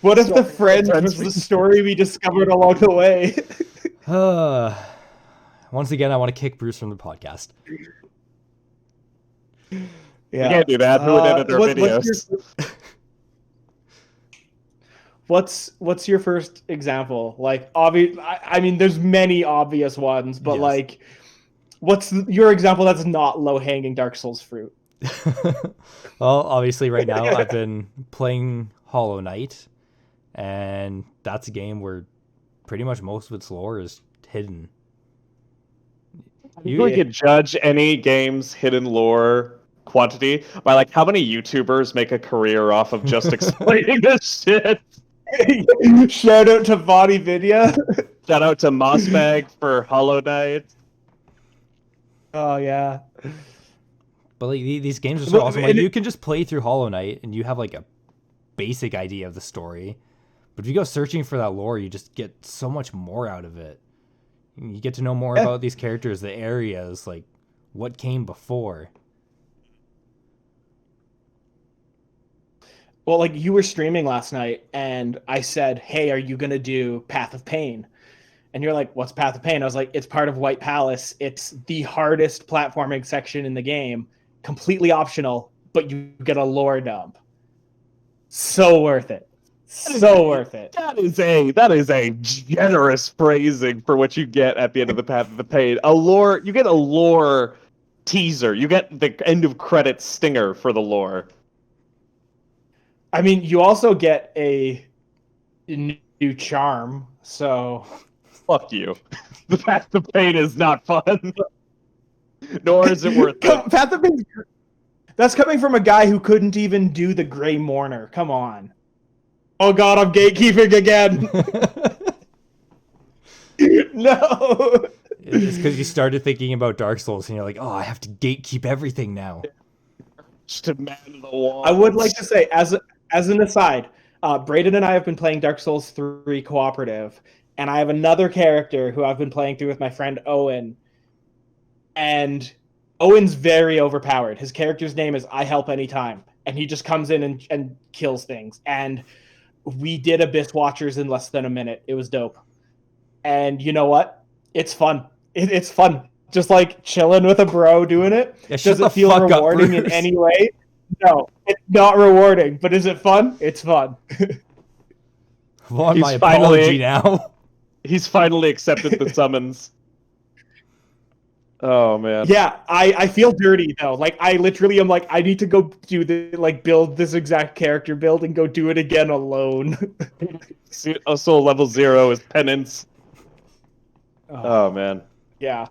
what if the friend was the story we discovered along the way? Once again, I want to kick Bruce from the podcast. Yeah. You can't do that. Who would edit our videos? What's your first example? Like, I mean, there's many obvious ones, but yes. Like, what's your example that's not low-hanging Dark Souls fruit? Well, obviously, right now I've been playing Hollow Knight, and that's a game where pretty much most of its lore is hidden. You could judge any game's hidden lore quantity by like how many YouTubers make a career off of just explaining this shit. Shout out to Body Vidya. Shout out to Mossbag for Hollow Knight. Oh yeah. But like these games are so awesome. Like you can just play through Hollow Knight and you have like a basic idea of the story. But if you go searching for that lore, you just get so much more out of it. You get to know more about these characters, the areas, like what came before. Well, like you were streaming last night and I said, "Hey, are you going to do Path of Pain?" And you're like, "What's Path of Pain?" I was like, "It's part of White Palace. It's the hardest platforming section in the game, completely optional, but you get a lore dump. So worth it. So worth it." That is a generous phrasing for what you get at the end of the Path of the Pain. You get a lore teaser. You get the end of credits stinger for the lore. I mean, you also get a new charm, so fuck you. The Path of Pain is not fun. Nor is it worth it. Path of Pain. That's coming from a guy who couldn't even do the Grey Mourner. Come on. Oh god, I'm gatekeeping again. No. It's because you started thinking about Dark Souls and you're like, oh, I have to gatekeep everything now. Just to man the wall. I would like to say, as an aside, Brayden and I have been playing Dark Souls 3 cooperative, and I have another character who I've been playing through with my friend Owen. And Owen's very overpowered. His character's name is I Help Anytime, and he just comes in and kills things. And we did Abyss Watchers in less than a minute. It was dope. And you know what? It's fun. It's fun. Just like chilling with a bro doing it. Yeah, does it feel rewarding in any way? No, it's not rewarding. But is it fun? It's fun. Well, my apology now. He's finally accepted the summons. Oh man. Yeah, I feel dirty though. Like I literally am like, I need to go do build this exact character build and go do it again alone. Also level 0 is penance. Oh man. Yeah.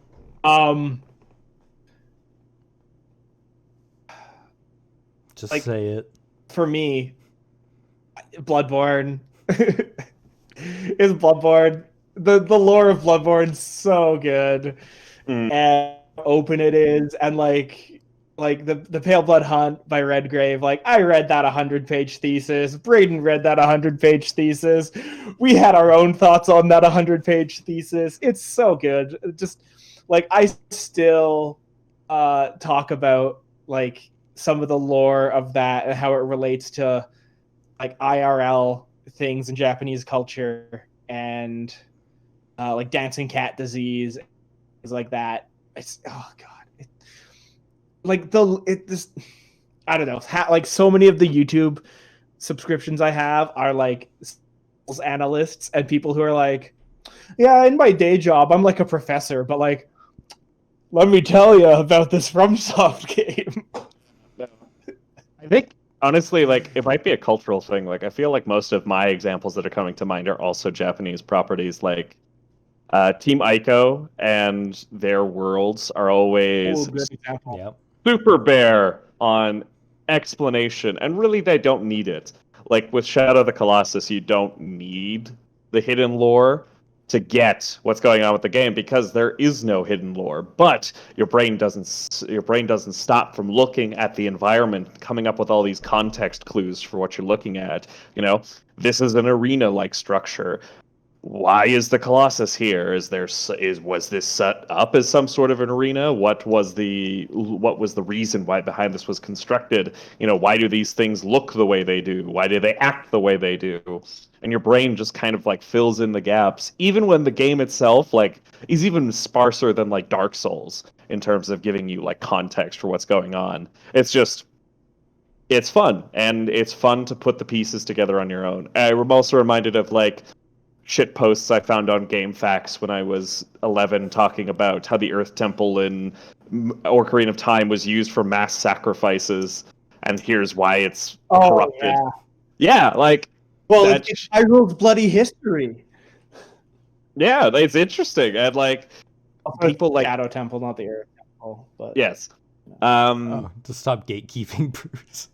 Just like, say it. For me, Bloodborne is Bloodborne. The lore of Bloodborne's so good. And open it is, and like the Pale Blood Hunt by Redgrave. Like I read that 100-page thesis. Brayden read that 100-page thesis. We had our own thoughts on that 100-page thesis. It's so good. Just like I still talk about like some of the lore of that and how it relates to like IRL things in Japanese culture and like dancing cat disease. Like that. It's oh god. I don't know. Like so many of the YouTube subscriptions I have are like sales analysts and people who are like, yeah, in my day job I'm like a professor, but like, let me tell you about this FromSoft game. I think honestly, like it might be a cultural thing. Like I feel like most of my examples that are coming to mind are also Japanese properties, like. Team Ico and their worlds are always super bare on explanation, and really they don't need it. Like with Shadow of the Colossus, you don't need the hidden lore to get what's going on with the game because there is no hidden lore. But your brain doesn't stop from looking at the environment, coming up with all these context clues for what you're looking at. You know, this is an arena-like structure. Why is the Colossus here? Was this set up as some sort of an arena? What was the reason why behind this was constructed? You know, why do these things look the way they do? Why do they act the way they do? And your brain just kind of like fills in the gaps, even when the game itself like is even sparser than like Dark Souls in terms of giving you like context for what's going on. It's fun, and it's fun to put the pieces together on your own. I'm also reminded of like shit posts I found on GameFAQs when I was 11 talking about how the Earth Temple in Ocarina of Time was used for mass sacrifices, and here's why it's corrupted. Yeah, like Well, it's Hyrule's bloody history. Yeah, it's interesting, and like people like Shadow Temple, not the Earth Temple, but yes, to stop gatekeeping, Bruce.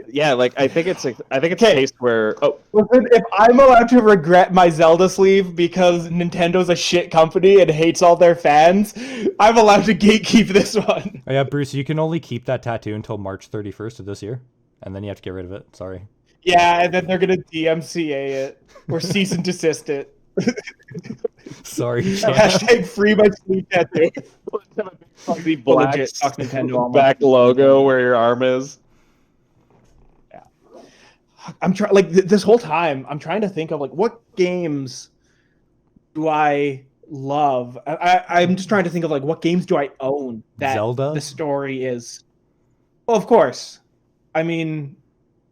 yeah, like I think it's a case where listen, if I'm allowed to regret my Zelda sleeve because Nintendo's a shit company and hates all their fans, I'm allowed to gatekeep this one. Oh yeah, Bruce, you can only keep that tattoo until March 31st of this year, and then you have to get rid of it. Sorry. Yeah, and then they're gonna DMCA it or cease and desist it. Sorry. Hashtag free my sleeve tattoo. the black Nintendo back logo where your arm is. I'm trying, like, this whole time, I'm trying to think of, like, what games do I love? I'm just trying to think of, like, what games do I own that Zelda? The story is... Well, of course. I mean,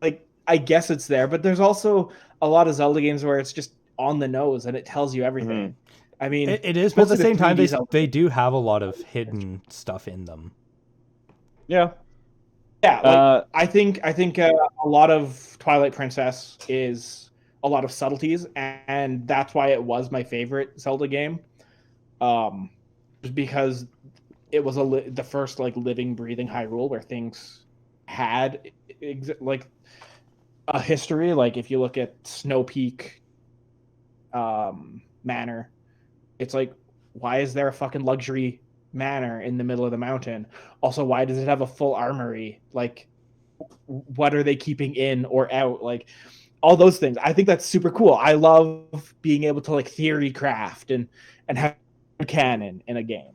like, I guess it's there, but there's also a lot of Zelda games where it's just on the nose and it tells you everything. Mm-hmm. I mean... It is, but at the same time, they do have a lot of hidden stuff in them. Yeah. Yeah, like, I think a lot of Twilight Princess is a lot of subtleties, and that's why it was my favorite Zelda game. Because it was the first like living, breathing Hyrule where things had like a history. Like if you look at Snow Peak Manor, it's like, why is there a fucking luxury manor in the middle of the mountain? Also, why does it have a full armory? Like, what are they keeping in or out? Like, all those things. I think that's super cool. I love being able to like theory craft and have canon in a game.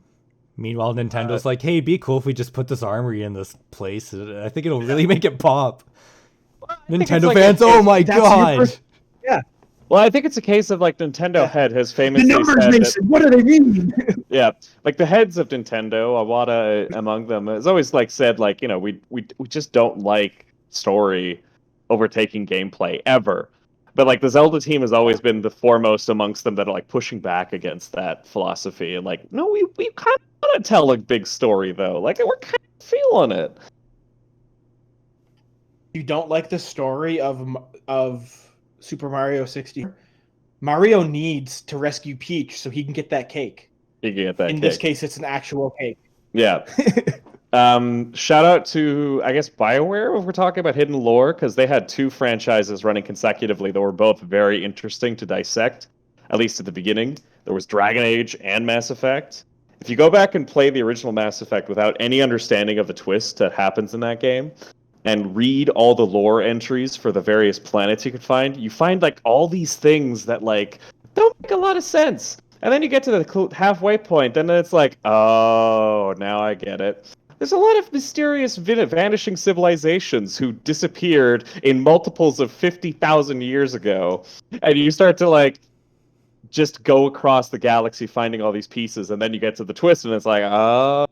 Meanwhile, Nintendo's like, hey, be cool if we just put this armory in this place. I think it'll really make it pop. Nintendo fans, oh my god. Yeah. Well, I think it's a case of like Nintendo head has famously the numbers said that, what do they mean? Yeah, like the heads of Nintendo, Iwata among them, has always like said like, you know, we just don't like story overtaking gameplay ever. But like the Zelda team has always been the foremost amongst them that are like pushing back against that philosophy and like, no, we kind of want to tell a big story though. Like we're kind of feeling it. You don't like the story of Super Mario 64? Mario needs to rescue Peach so he can get that cake. He can get that In cake. this case, it's an actual cake. Yeah. Shout out to, I guess, BioWare if we're talking about hidden lore, because they had 2 franchises running consecutively that were both very interesting to dissect, at least at the beginning. There was Dragon Age and Mass Effect. If you go back and play the original Mass Effect without any understanding of the twist that happens in that game, and read all the lore entries for the various planets you could find, you find like all these things that like don't make a lot of sense. And then you get to the halfway point, and then it's like, oh, now I get it. There's a lot of mysterious vanishing civilizations who disappeared in multiples of 50,000 years ago. And you start to like just go across the galaxy finding all these pieces, and then you get to the twist, and it's like, oh,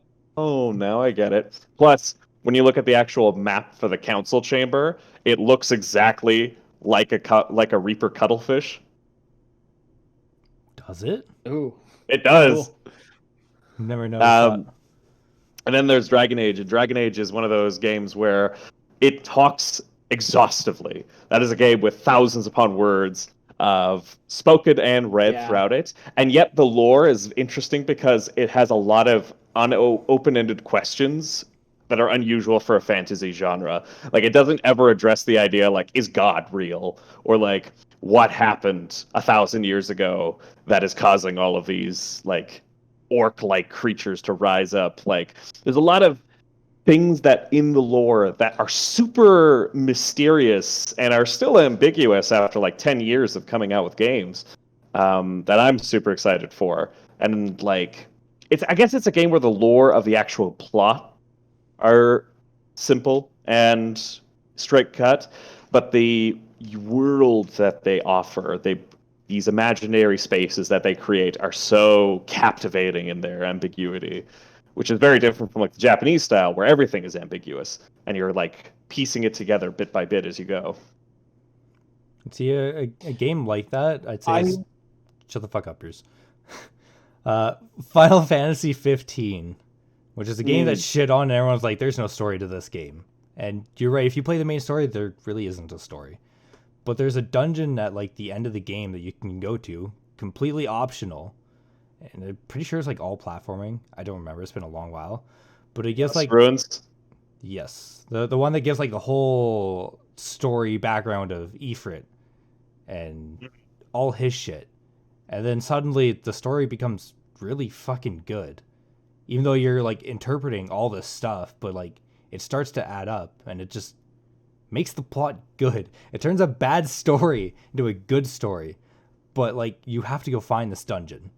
now I get it. Plus, when you look at the actual map for the council chamber, it looks exactly like a Reaper cuttlefish. Does it? Ooh, it does. Cool. Never noticed that. And then there's Dragon Age, and Dragon Age is one of those games where it talks exhaustively. That is a game with thousands upon words of spoken and read throughout it, and yet the lore is interesting because it has a lot of open-ended questions that are unusual for a fantasy genre. Like, it doesn't ever address the idea, like, is God real? Or, like, what happened 1,000 years ago that is causing all of these, like, orc-like creatures to rise up? Like, there's a lot of things that in the lore that are super mysterious and are still ambiguous after, like, 10 years of coming out with games that I'm super excited for. And, like, I guess it's a game where the lore of the actual plot are simple and straight cut, but the world that they offer, these imaginary spaces that they create are so captivating in their ambiguity, which is very different from like the Japanese style where everything is ambiguous and you're like piecing it together bit by bit as you go. See, a game like that, I'd say shut the fuck up, Bruce. Final Fantasy 15. Which is a game that's shit on, and everyone's like, there's no story to this game. And you're right, if you play the main story, there really isn't a story. But there's a dungeon at like the end of the game that you can go to, completely optional. And I'm pretty sure it's like all platforming. I don't remember, it's been a long while. But it gives like ruins. Yes. The one that gives like the whole story background of Ifrit and all his shit. And then suddenly the story becomes really fucking good. Even though you're like interpreting all this stuff, but like it starts to add up and it just makes the plot good. It turns a bad story into a good story. But like you have to go find this dungeon.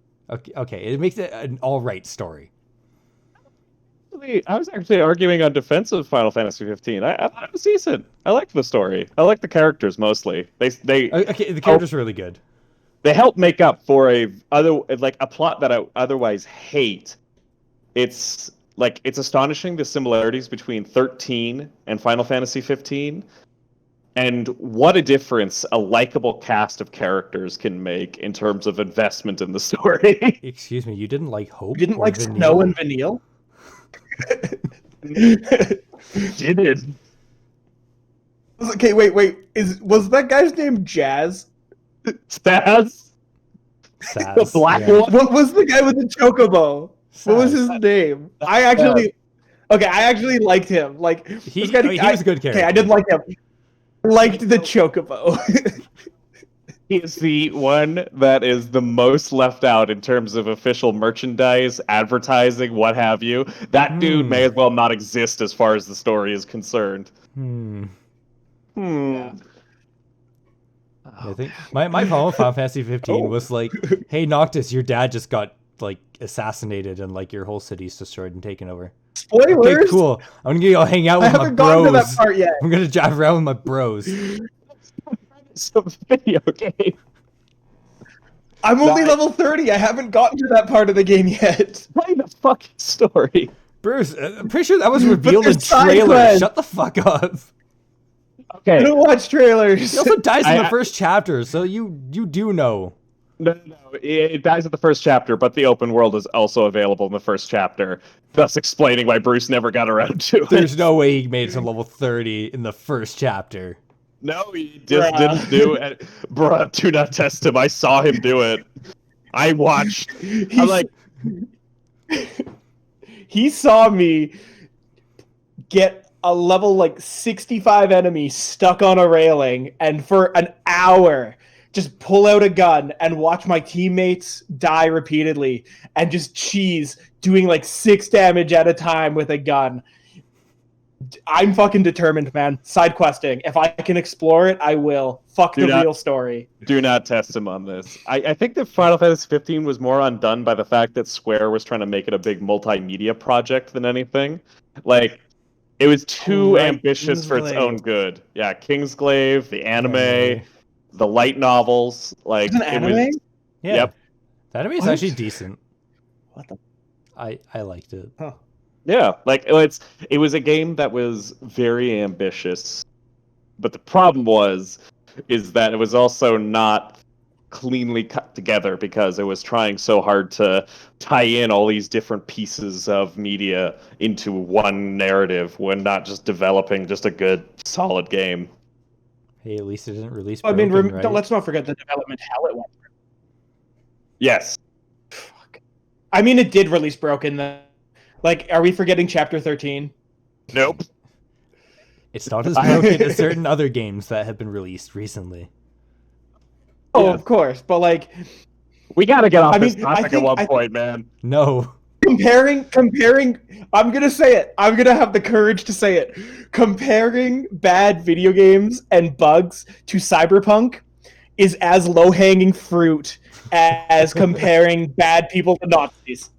Okay, it makes it an all right story. I was actually arguing on defense of Final Fantasy 15. I thought it was decent. I liked the story. I liked the characters mostly. They okay, the characters are really good. They help make up for a plot that I otherwise hate. It's astonishing the similarities between 13 and Final Fantasy 15, and what a difference a likable cast of characters can make in terms of investment in the story. Excuse me, you didn't like Hope? You didn't like Vanille? Snow and Vanille? Did it? Okay, wait. Was that guy's name Jazz? Saz? Saz, The black yeah. one? What was the guy with the chocobo? What was his name? I actually liked him. Like He this guy, was a good character. Okay, I didn't like him. I liked the chocobo. He is the one that is the most left out in terms of official merchandise, advertising, what have you. That dude may as well not exist as far as the story is concerned. Yeah. I think my problem with Final Fantasy 15 was like, hey Noctis, your dad just got like assassinated and like your whole city's destroyed and taken over. Spoilers. Okay, cool. I'm gonna go hang out I with my haven't gotten to bros. that part yet. I'm gonna drive around with my bros. It's a video game. I'm only level 30. I haven't gotten to that part of the game yet. Play the fucking story. Bruce, I'm pretty sure that was revealed in there's side trailer. quests. Shut the fuck up. I Okay. don't watch trailers. He also dies in the first chapter, so you do know. No. It dies at the first chapter, but the open world is also available in the first chapter, thus explaining why Bruce never got around to it. There's no way he made it to level 30 in the first chapter. No, he just didn't do it. Bruh, do not test him. I saw him do it. I watched. I'm like, he saw me get a level like 65 enemy stuck on a railing and for an hour just pull out a gun and watch my teammates die repeatedly and just cheese doing like 6 damage at a time with a gun. I'm fucking determined, man. Side questing. If I can explore it, I will. Fuck the real story. Do not test him on this. I think that Final Fantasy 15 was more undone by the fact that Square was trying to make it a big multimedia project than anything. Like, it was too ambitious for its own good. Yeah, Kingsglaive, the anime, the light novels. Like, It's an anime? Yeah. Yep. The anime is actually decent. What the? I liked it. Huh. Yeah, like it was a game that was very ambitious, but the problem is that it was also not cleanly cut together because it was trying so hard to tie in all these different pieces of media into one narrative when not just developing just a good solid game. Hey, at least it didn't release. I mean, broken, right? let's not forget the development hell it went through. Yes. Fuck. I mean, it did release broken. Like, are we forgetting Chapter 13? Nope. It's not as broken as certain other games that have been released recently. Oh, Yeah. of course, but like, We got to get off I this mean, I topic think- at one I point, man. No. comparing, I'm gonna say it. I'm gonna have the courage to say it. Comparing bad video games and bugs to Cyberpunk is as low-hanging fruit as comparing bad people to Nazis.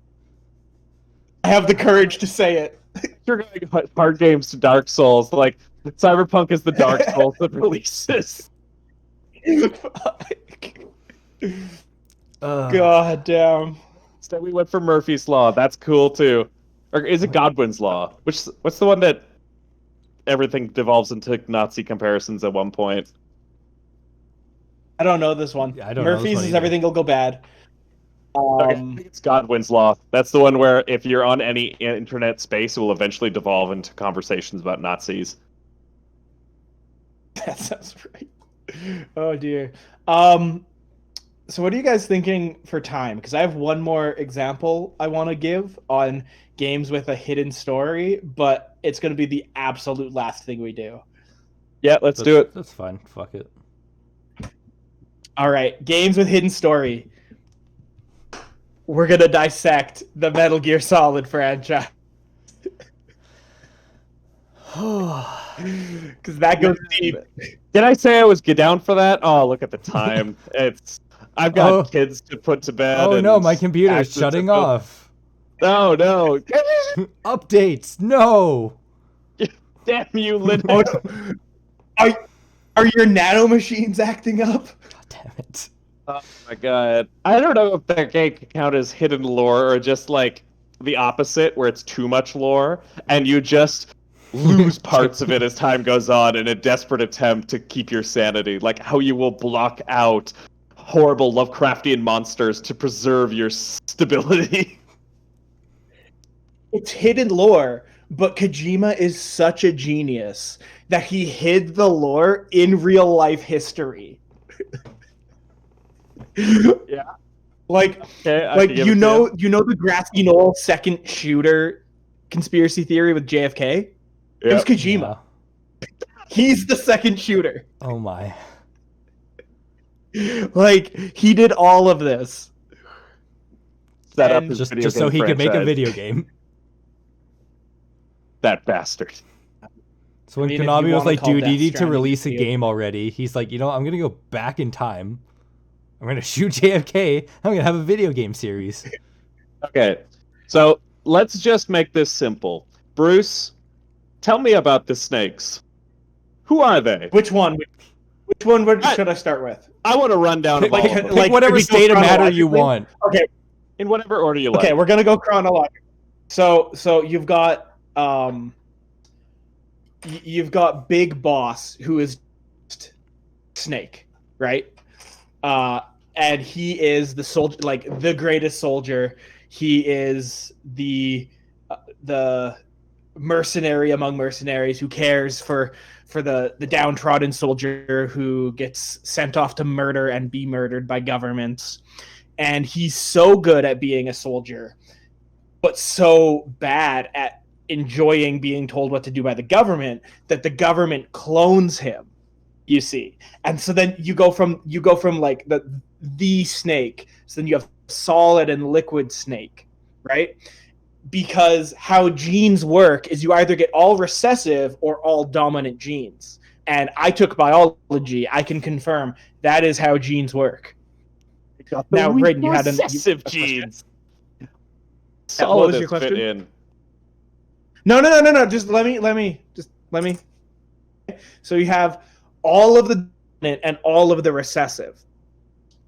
I have the courage to say it. You're going hard games to Dark Souls. Like, Cyberpunk is the Dark Souls that releases. God damn. Instead, we went for Murphy's Law. That's cool too. Or is it Godwin's Law? What's the one that everything devolves into Nazi comparisons at one point? I don't know this one. I don't know this Murphy's one is either. everything will go bad. Okay, I think it's Godwin's Law. That's the one where if you're on any internet space, it will eventually devolve into conversations about Nazis. That sounds right. Oh dear. So what are you guys thinking for time? Because I have one more example I want to give on games with a hidden story, but it's going to be the absolute last thing we do. Yeah, let's do it. That's fine. Fuck it. All right, games with hidden story. We're going to dissect the Metal Gear Solid franchise. Because that goes deep. Did I say I was get down for that? Oh, look at the time. I've got kids to put to bed. Oh and no, my computer's shutting off. No. Updates, no. Damn you, Lynn. Are your nano-machines acting up? God damn it. Oh my god. I don't know if that game can count as hidden lore or just like the opposite, where it's too much lore, and you just lose parts of it as time goes on in a desperate attempt to keep your sanity. Like how you will block out horrible Lovecraftian monsters to preserve your stability. It's hidden lore, but Kojima is such a genius that he hid the lore in real life history. Yeah. Like you know the grassy knoll second shooter conspiracy theory with JFK? Yep. It was Kojima. Yeah. He's the second shooter. Oh my. Like he did all of this. Set up his just video so he franchise. could make a video game. That bastard. So when Konami was like, dude, you need to release a game already, he's like, you know, I'm going to go back in time. I'm going to shoot JFK. I'm going to have a video game series. Okay. So let's just make this simple. Bruce, tell me about the snakes. Who are they? Which one? Should I start with? I want to run down pick whatever state of matter you want. Okay. In whatever order you like. Okay, we're going to go chronologically. So you've got Big Boss, who is Snake, right? And he is the soldier, like the greatest soldier. He is the mercenary among mercenaries who cares for the downtrodden soldier who gets sent off to murder and be murdered by governments. And he's so good at being a soldier, but so bad at enjoying being told what to do by the government that the government clones him, you see. And so then you go from like the Snake, so then you have Solid and Liquid Snake, right? Because how genes work is you either get all recessive or all dominant genes. And I took biology. I can confirm that is how genes work. Now, Brayden, you had recessive genes. What was your question? No. Just let me. So you have all of the dominant and all of the recessive.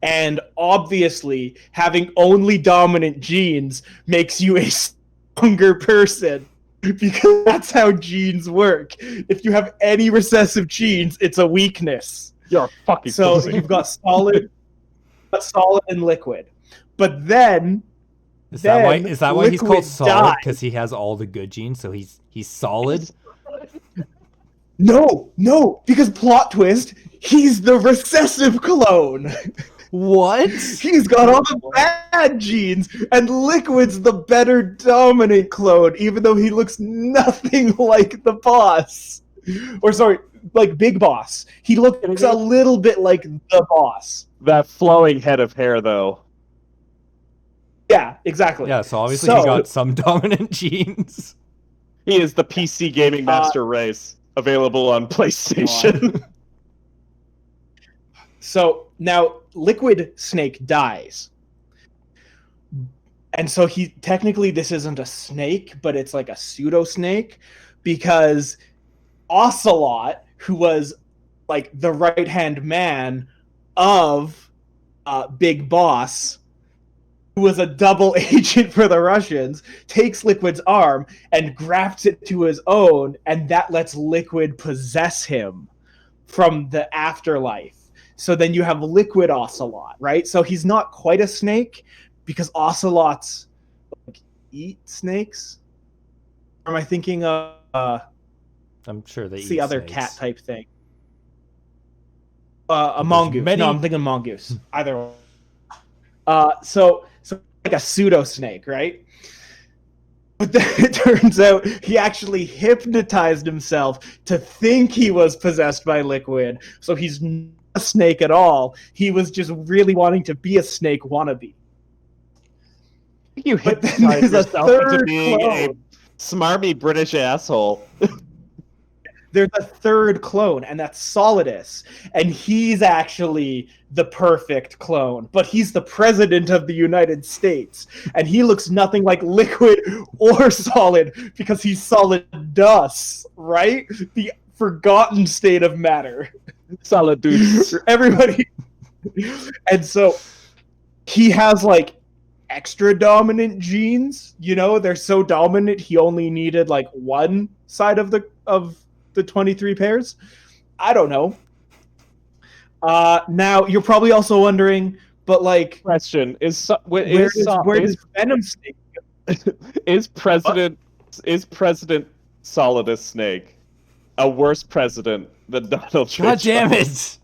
And obviously, having only dominant genes makes you a stronger person, because that's how genes work. If you have any recessive genes, it's a weakness. You're fucking so pussy. You've got solid and liquid. But then Is that why he's called Solid? Because he has all the good genes, so he's solid? No, because plot twist, he's the recessive clone. What? He's got all the bad genes, and Liquid's the better dominant clone, even though he looks nothing like the boss. Or sorry, like Big Boss. He looks a little bit like the boss. That flowing head of hair, though. Yeah, exactly. Yeah, so obviously he got some dominant genes. He is the PC gaming master race, available on PlayStation. So now Liquid Snake dies. And so technically this isn't a snake, but it's like a pseudo snake, because Ocelot, who was like the right-hand man of Big Boss, who was a double agent for the Russians, takes Liquid's arm and grafts it to his own, and that lets Liquid possess him from the afterlife. So then you have Liquid Ocelot, right? So he's not quite a snake, because ocelots eat snakes. Or am I thinking of I'm sure they eat the other snakes. cat type thing? A mongoose. many- No, I'm thinking mongoose. Either one. So like a pseudo snake, right? But then it turns out he actually hypnotized himself to think he was possessed by liquid. So he's not a snake at all. He was just really wanting to be a snake wannabe. You But then hypnotize there's a yourself into third being a clone. smarmy British asshole. There's a third clone, and that's Solidus. And he's actually the perfect clone. But he's the president of the United States. And he looks nothing like liquid or solid because he's solid dust, right? The forgotten state of matter. Solid dudes. For everybody. And so he has like extra dominant genes. You know, they're so dominant he only needed like one side of the 23 pairs. I don't know. Now you're probably also wondering, but like, Question where does Venom Snake go? is President Solidus Snake a worse president than Donald Trump? God damn it!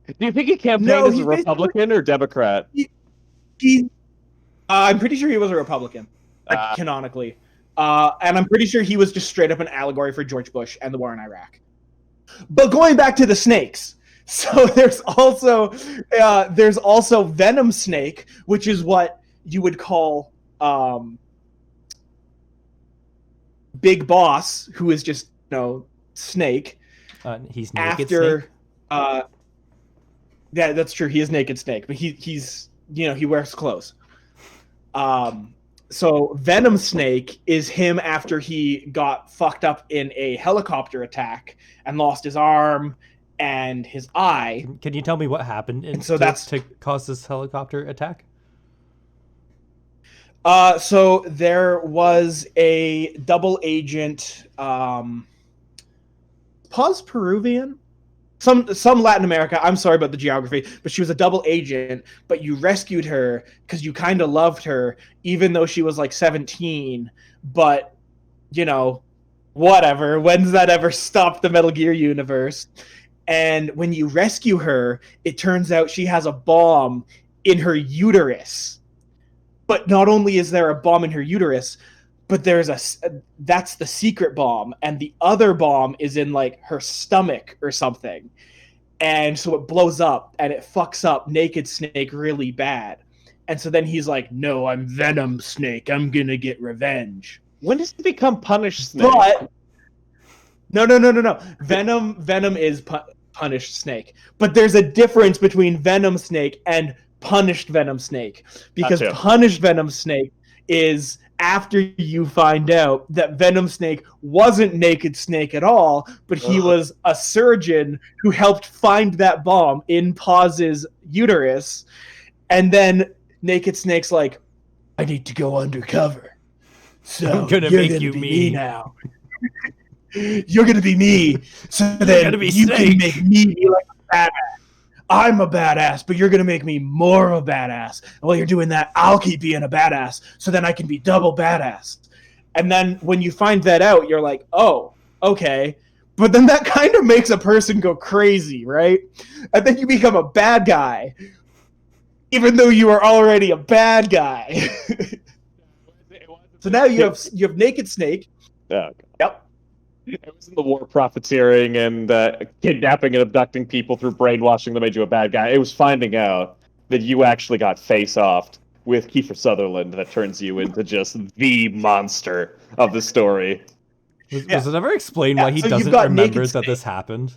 Do you think he campaigned No, as he a Republican or Democrat? I'm pretty sure he was a Republican, canonically. And I'm pretty sure he was just straight up an allegory for George Bush and the war in Iraq. But going back to the snakes, so there's also Venom Snake, which is what you would call Big Boss, who is just Snake. He's naked After, snake? Yeah, that's true. He is naked Snake, but he's he wears clothes. So Venom Snake is him after he got fucked up in a helicopter attack and lost his arm and his eye. Can you tell me what happened to cause this helicopter attack? So there was a double agent, Peruvian? Some Latin America. I'm sorry about the geography, but she was a double agent, but you rescued her because you kind of loved her, even though she was like 17. But, whatever. When's that ever stopped the Metal Gear universe? And when you rescue her, it turns out she has a bomb in her uterus. But not only is there a bomb in her uterus, but that's the secret bomb, and the other bomb is in like her stomach or something. And so it blows up and it fucks up Naked Snake really bad. And so then he's like, "No, I'm Venom Snake. I'm gonna get revenge." When does he become Punished Snake? But no. Venom is Punished Snake. But there's a difference between Venom Snake and Punished Venom Snake, because Gotcha. Punished Venom Snake is after you find out that Venom Snake wasn't Naked Snake at all, but he was a surgeon who helped find that bomb in Paz's uterus. And then Naked Snake's like, "I need to go undercover. So I'm gonna you're make gonna you be me now. You're gonna be me. So then gonna be you Snake. can make me be like a badass. I'm a badass, but you're going to make me more of a badass. And while you're doing that, I'll keep being a badass, so then I can be double badass." And then when you find that out, you're like, "Oh, okay." But then that kind of makes a person go crazy, right? And then you become a bad guy, even though you are already a bad guy. So now you have Naked Snake. Oh, God. Yep. It wasn't the war profiteering and kidnapping and abducting people through brainwashing that made you a bad guy. It was finding out that you actually got face-offed with Kiefer Sutherland that turns you into just the monster of the story. Was it ever explained why he so you've doesn't got remember Naked that Snake. this happened?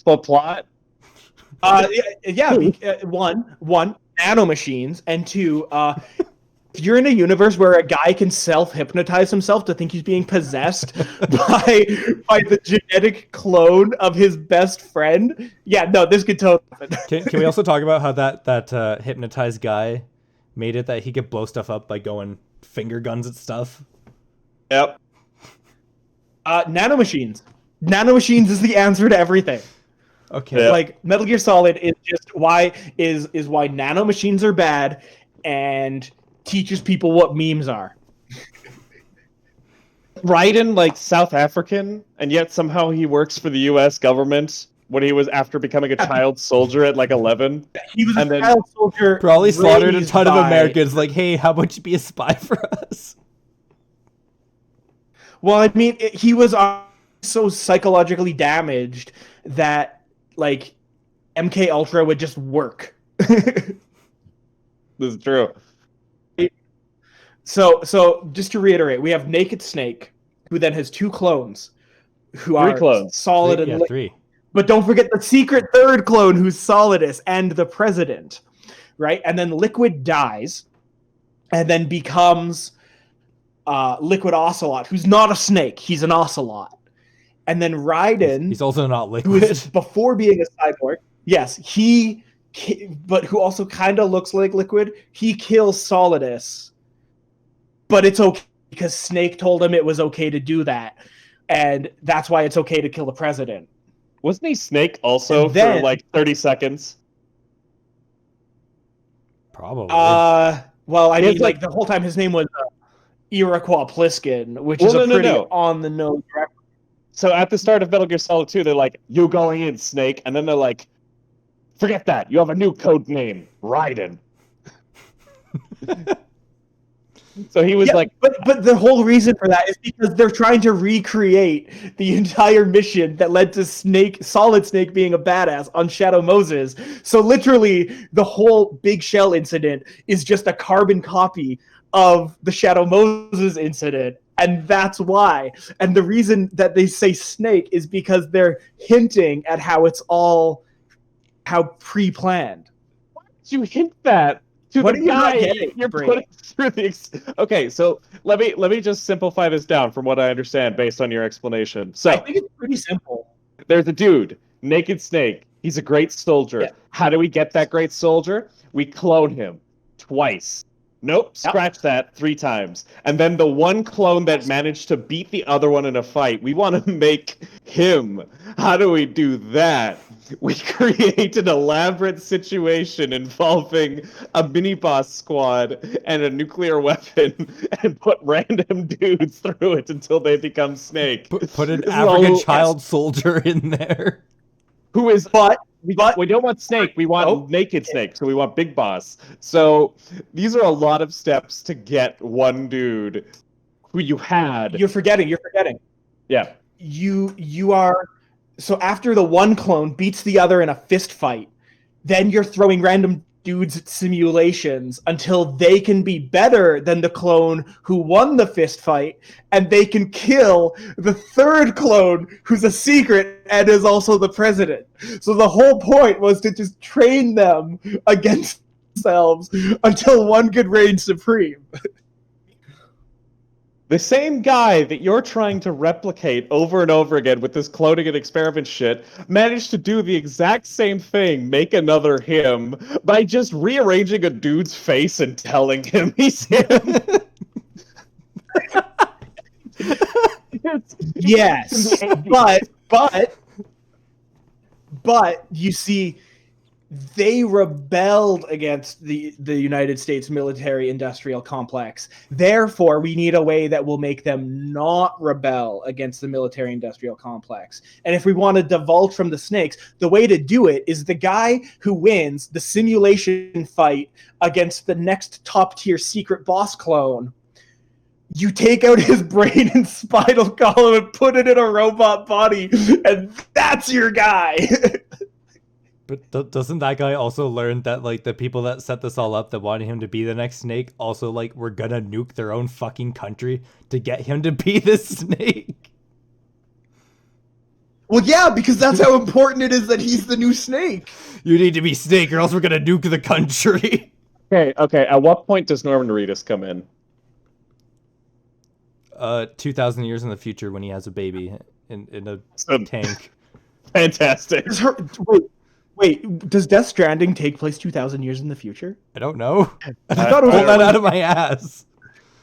The plot? One, nano-machines, and two, if you're in a universe where a guy can self-hypnotize himself to think he's being possessed by the genetic clone of his best friend, this could totally happen. Can we also talk about how that hypnotized guy made it that he could blow stuff up by going finger guns at stuff? Yep. Nano-machines. Nano-machines is the answer to everything. Okay. Yeah. Like Metal Gear Solid is just why nano-machines are bad, and teaches people what memes are. Brayden like South African, and yet somehow he works for the U.S. government when he was after becoming a child soldier at like 11? He was And a then- child soldier. Probably slaughtered a raised ton of by- Americans. Like, hey, how about you be a spy for us? Well, I mean, he was so psychologically damaged that like MK Ultra would just work. This is true. So just to reiterate, we have Naked Snake, who then has two clones, who are clones. Solid and Liquid. Three. But don't forget the secret third clone, who's Solidus and the President, right? And then Liquid dies, and then becomes Liquid Ocelot, who's not a snake, he's an ocelot. And then Raiden, He's also not who liquid. is before being a cyborg, yes, but who also kind of looks like Liquid, he kills Solidus. But it's okay because Snake told him it was okay to do that. And that's why it's okay to kill the president. Wasn't he Snake also And then- for like 30 seconds? Probably. Well, I It's mean, like- like the whole time his name was Iroquois Pliskin, which Well, is a no, pretty no. on the nose reference. So at the start of Metal Gear Solid 2, they're like, "You going in, Snake," and then they're like, "Forget that. You have a new code name, Raiden." So he was Yeah, like, but the whole reason for that is because they're trying to recreate the entire mission that led to Solid Snake being a badass on Shadow Moses. So literally, the whole Big Shell incident is just a carbon copy of the Shadow Moses incident, and that's why. And the reason that they say Snake is because they're hinting at how it's all pre-planned. "Why did you hint that to What the are you not guy getting, you're Brayden? putting through the?" Okay, so let me just simplify this down from what I understand based on your explanation. I So think it's pretty simple. there's a dude, Naked Snake. He's a great soldier. Yeah. How do we get that great soldier? We clone him twice. Nope, Yep. scratch that 3 times. And then the one clone that managed to beat the other one in a fight, we want to make him. How do we do that? We create an elaborate situation involving a mini-boss squad and a nuclear weapon and put random dudes through it until they become Snake. Put an This is African all- child soldier in there. Who is... But We don't want Snake. We want Oh. Naked Snake. So we want Big Boss. So these are a lot of steps to get one dude who you had. you're forgetting. Yeah. You are so after the one clone beats the other in a fist fight, then you're throwing random dudes at simulations until they can be better than the clone who won the fist fight, and they can kill the third clone who's a secret and is also the president. So the whole point was to just train them against themselves until one could reign supreme. The same guy that you're trying to replicate over and over again with this cloning and experiment shit managed to do the exact same thing, make another him, by just rearranging a dude's face and telling him he's him. Yes, but you see, they rebelled against the United States military-industrial complex. Therefore, we need a way that will make them not rebel against the military-industrial complex. And if we want to divulge from the snakes, the way to do it is the guy who wins the simulation fight against the next top-tier secret boss clone. You take out his brain and spinal column and put it in a robot body, and that's your guy. But doesn't that guy also learn that, like, the people that set this all up that wanted him to be the next Snake also, like, were gonna nuke their own fucking country to get him to be the Snake? Well, yeah, because that's how important it is that he's the new Snake. You need to be Snake or else we're gonna nuke the country. Okay. At what point does Norman Reedus come in? 2,000 years in the future when he has a baby in a tank. Fantastic. Wait, does Death Stranding take place 2,000 years in the future? I don't know. I thought it was Pull that out of my ass.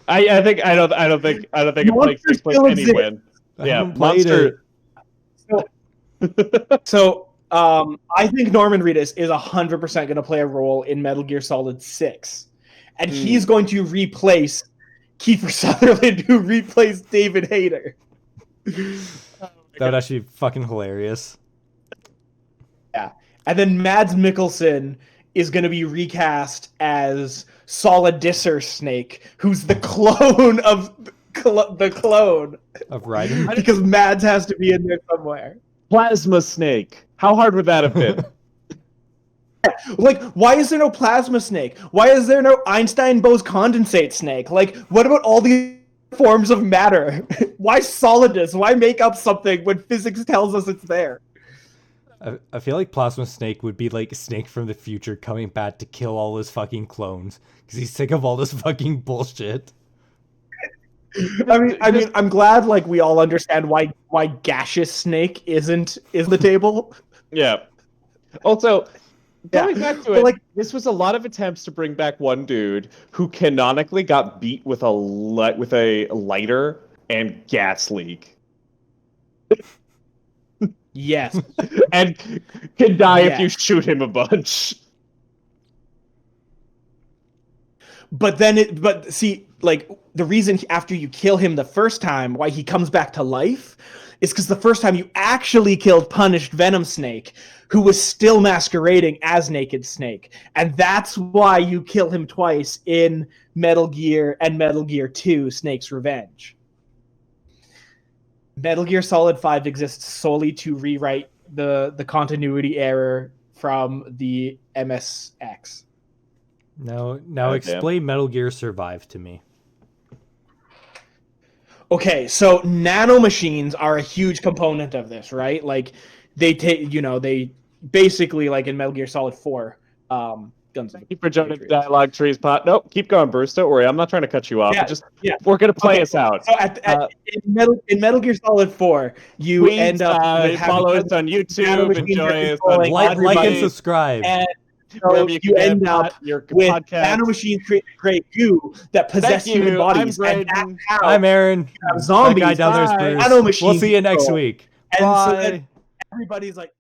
I don't think it takes place still exists. anyway. I Yeah, haven't played Monster. So, I think Norman Reedus is 100% going to play a role in Metal Gear Solid 6. And he's going to replace Kiefer Sutherland, who replaced David Hayter. That would actually be fucking hilarious. Yeah. And then Mads Mikkelsen is going to be recast as Solid Disser Snake, who's the clone of the clone of Raiden. Because Mads has to be in there somewhere. Plasma Snake. How hard would that have been? Like, why is there no Plasma Snake? Why is there no Einstein-Bose condensate snake? Like, what about all the forms of matter? Why solidness? Why make up something when physics tells us it's there? I feel like Plasma Snake would be like Snake from the future coming back to kill all his fucking clones because he's sick of all this fucking bullshit. I mean, I'm glad like we all understand why Gaseous Snake is the table. Yeah. Also, going back to it, like, this was a lot of attempts to bring back one dude who canonically got beat with a lighter and gas leak. Yes. And can die if you shoot him a bunch. But see, like, the reason after you kill him the first time, why he comes back to life, is because the first time you actually killed Punished Venom Snake, who was still masquerading as Naked Snake. And that's why you kill him twice in Metal Gear and Metal Gear 2, Snake's Revenge. Metal Gear Solid 5 exists solely to rewrite the continuity error from the MSX. Now explain Metal Gear Survive to me. Okay, so nano-machines are a huge component of this, right? Like, they basically, like in Metal Gear Solid 4, Guns of Thank you for joining the Dialog Trees pot. Nope, keep going, Bruce. Don't worry, I'm not trying to cut you off. We're gonna play us out. So in Metal Gear Solid 4, you please, end up follow us on YouTube, enjoy us on like and subscribe. And so you end up your with podcast. nano-machines create goo that possess human bodies. I'm and that's how I'm Aaron. you have zombies. That guy down there's Bruce. Nano-machines We'll see you next week. And Bye. so then everybody's like,